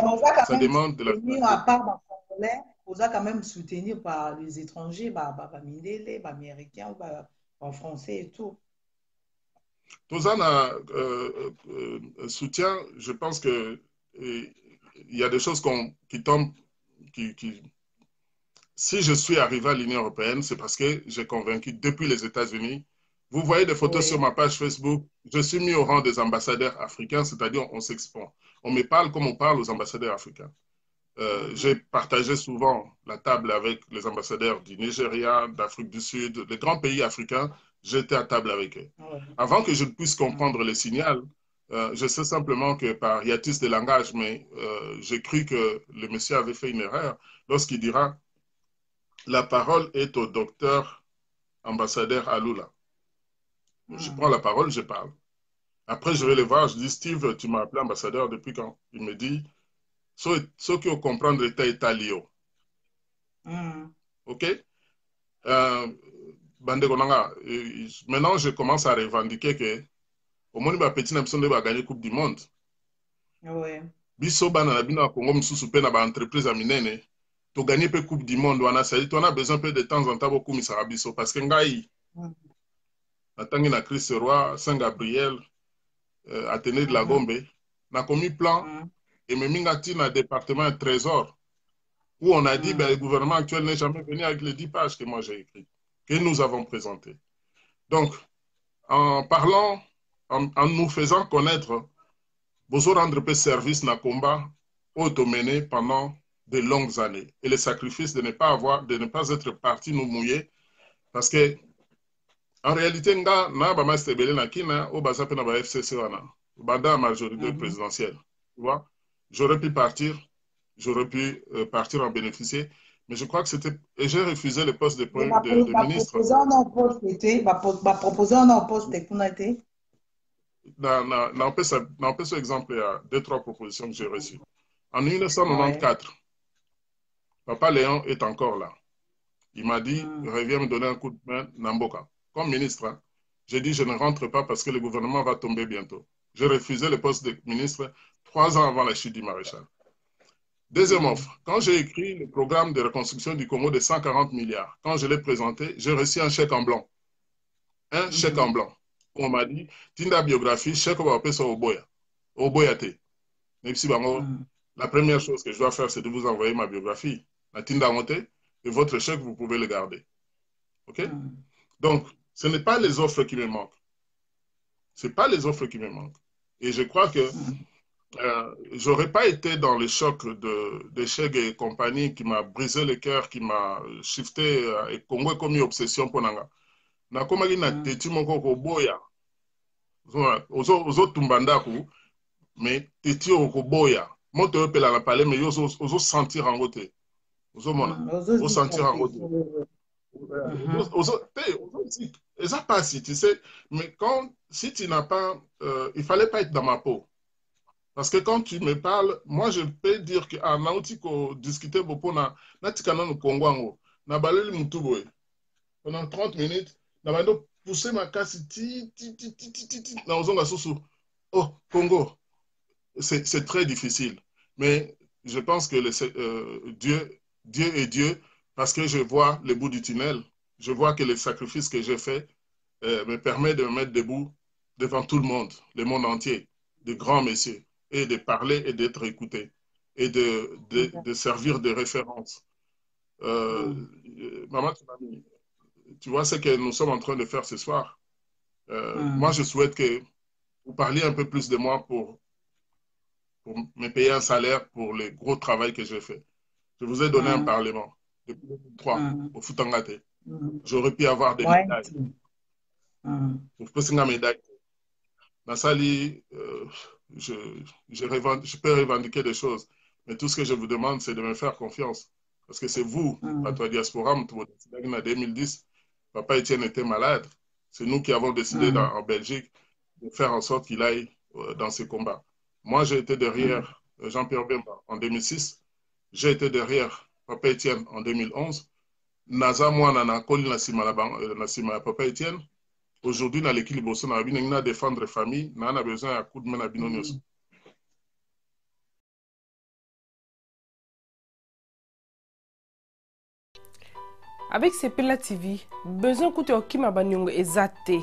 ça demande de la. À part dans le congolais, on a quand même soutenu par les étrangers, les Américains, en français et tout. Tous un soutien, je pense que il y a des choses qui tombent, si je suis arrivé à l'Union européenne, c'est parce que j'ai convaincu depuis les États-Unis. Vous voyez des photos sur ma page Facebook, je suis mis au rang des ambassadeurs africains, c'est-à-dire on s'exprime. On me parle comme on parle aux ambassadeurs africains. J'ai partagé souvent la table avec les ambassadeurs du Nigeria, d'Afrique du Sud, les grands pays africains, j'étais à table avec eux. Avant que je puisse comprendre le signal, je sais simplement que par hiatus de langage, mais j'ai cru que le monsieur avait fait une erreur lorsqu'il dira « La parole est au docteur ambassadeur Alula ». Je prends la parole, je parle. Après, je vais le voir, je dis « Steve, tu m'as appelé ambassadeur depuis quand ?» Il me dit « Ce qui comprendre l'État italien. » OK? Maintenant, je commence à revendiquer que au moins, petit n'a pas gagné Coupe du Monde. Biso bana na bino Congo msusu pe na ba entreprise a minene to gagner pe Coupe du Monde wana ça on a besoin peu de temps en temps beaucoup misara biso parce que ngai atangi na Chris Roy Saint Gabriel Athénée de la Gombe na commis plan et me mingati na département trésor où on a dit ben, le gouvernement actuel n'est jamais venu avec les 10 pages que moi j'ai écrites que nous avons présentées. Donc en parlant en nous faisant connaître, vous rendre service dans le combat auto-mené pendant de longues années. Et le sacrifice de ne pas être parti nous mouiller. Parce que, en réalité, na ba mastebele na kina o baza pe na ba FCC wana. Banda majorité présidentielle. Tu vois? J'aurais pu partir en bénéficier. Mais je crois que c'était... Et j'ai refusé le poste de ministre. Proposer un poste pour été. N'empêche exemple, il y a 2-3 propositions que j'ai reçues. En 1994, Papa Léon est encore là. Il m'a dit, reviens me donner un coup de main, Namboka. Comme ministre, hein, j'ai dit, je ne rentre pas parce que le gouvernement va tomber bientôt. J'ai refusé le poste de ministre 3 ans avant la chute du maréchal. Deuxième offre, quand j'ai écrit le programme de reconstruction du Congo de 140 milliards, quand je l'ai présenté, j'ai reçu un chèque en blanc. Un chèque en blanc. On m'a dit, Tinda biographie, chèque va appeler ça au Boyate. La première chose que je dois faire, c'est de vous envoyer ma biographie. La Tinda Monté, et votre chèque, vous pouvez le garder. OK? Donc, ce n'est pas les offres qui me manquent. Ce n'est pas les offres qui me manquent. Et je crois que je n'aurais pas été dans le choc de Cheg et compagnie qui m'a brisé le cœur, qui m'a shifté et Congo comme une obsession pour Nanga. Na komaki na teti moko ko boya ozo tumbandaku mais teti ko boya moto pela na parler mais ozo sentir en côté Vous sentir en retour. Et ça passe, tu sais. Mais si tu n'as pas... il ne fallait pas être dans ma peau. Parce que quand tu me parles, moi je peux dire que discuter beaucoup na tikana no Congo na baleli mutuboy pendant 30 minutes na bando pousser ma casse na ozonga susu. Oh Congo, c'est très difficile. Mais je pense que Dieu est Dieu parce que je vois le bout du tunnel. Je vois que le sacrifice que j'ai fait me permet de me mettre debout devant tout le monde entier, de grands messieurs, et de parler et d'être écouté, et de servir de référence. Maman, tu vois ce que nous sommes en train de faire ce soir. Moi, je souhaite que vous parliez un peu plus de moi pour me payer un salaire pour le gros travail que j'ai fait. Je vous ai donné un parlement depuis 2003 au Futangate. J'aurais pu avoir des médailles. Je peux signer médaille. Nassali, je peux revendiquer des choses, mais tout ce que je vous demande, c'est de me faire confiance. Parce que c'est vous, Patwa Diaspora, en 2010, Papa Etienne était malade. C'est nous qui avons décidé en Belgique de faire en sorte qu'il aille dans ces combats. Moi, j'ai été derrière Jean-Pierre Bemba en 2006. J'ai été derrière Papa Etienne en 2011. Naza, moi, Nana, Koli Nassima, Papa Etienne. Aujourd'hui, dans l'équilibre, on a besoin de défendre la famille, on a besoin d'un coup de main à Binonios. Avec Sepela TV, besoin de Kima Banyongo exacté.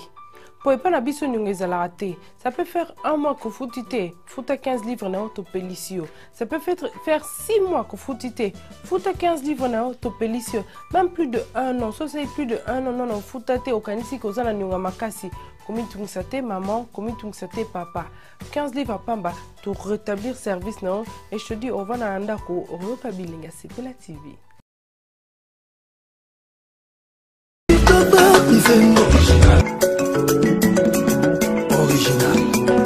Pour pas na biso nyongo ezalate. Ça peut faire un mois que foutite, fouta 15 livres na autopélicio. Ça peut faire 6 mois que foutite, fouta 15 livres na autopélicio. Même plus de 1 an, ça c'est plus de 1 an, non, foutate au kanisi kozana nyonga makasi. Comme tungsate maman, comme tungsate papa. 15 livres à pamba pour rétablir service non. Et je te dis, on va na andako, Europa Bilinga, Sepela TV. Original.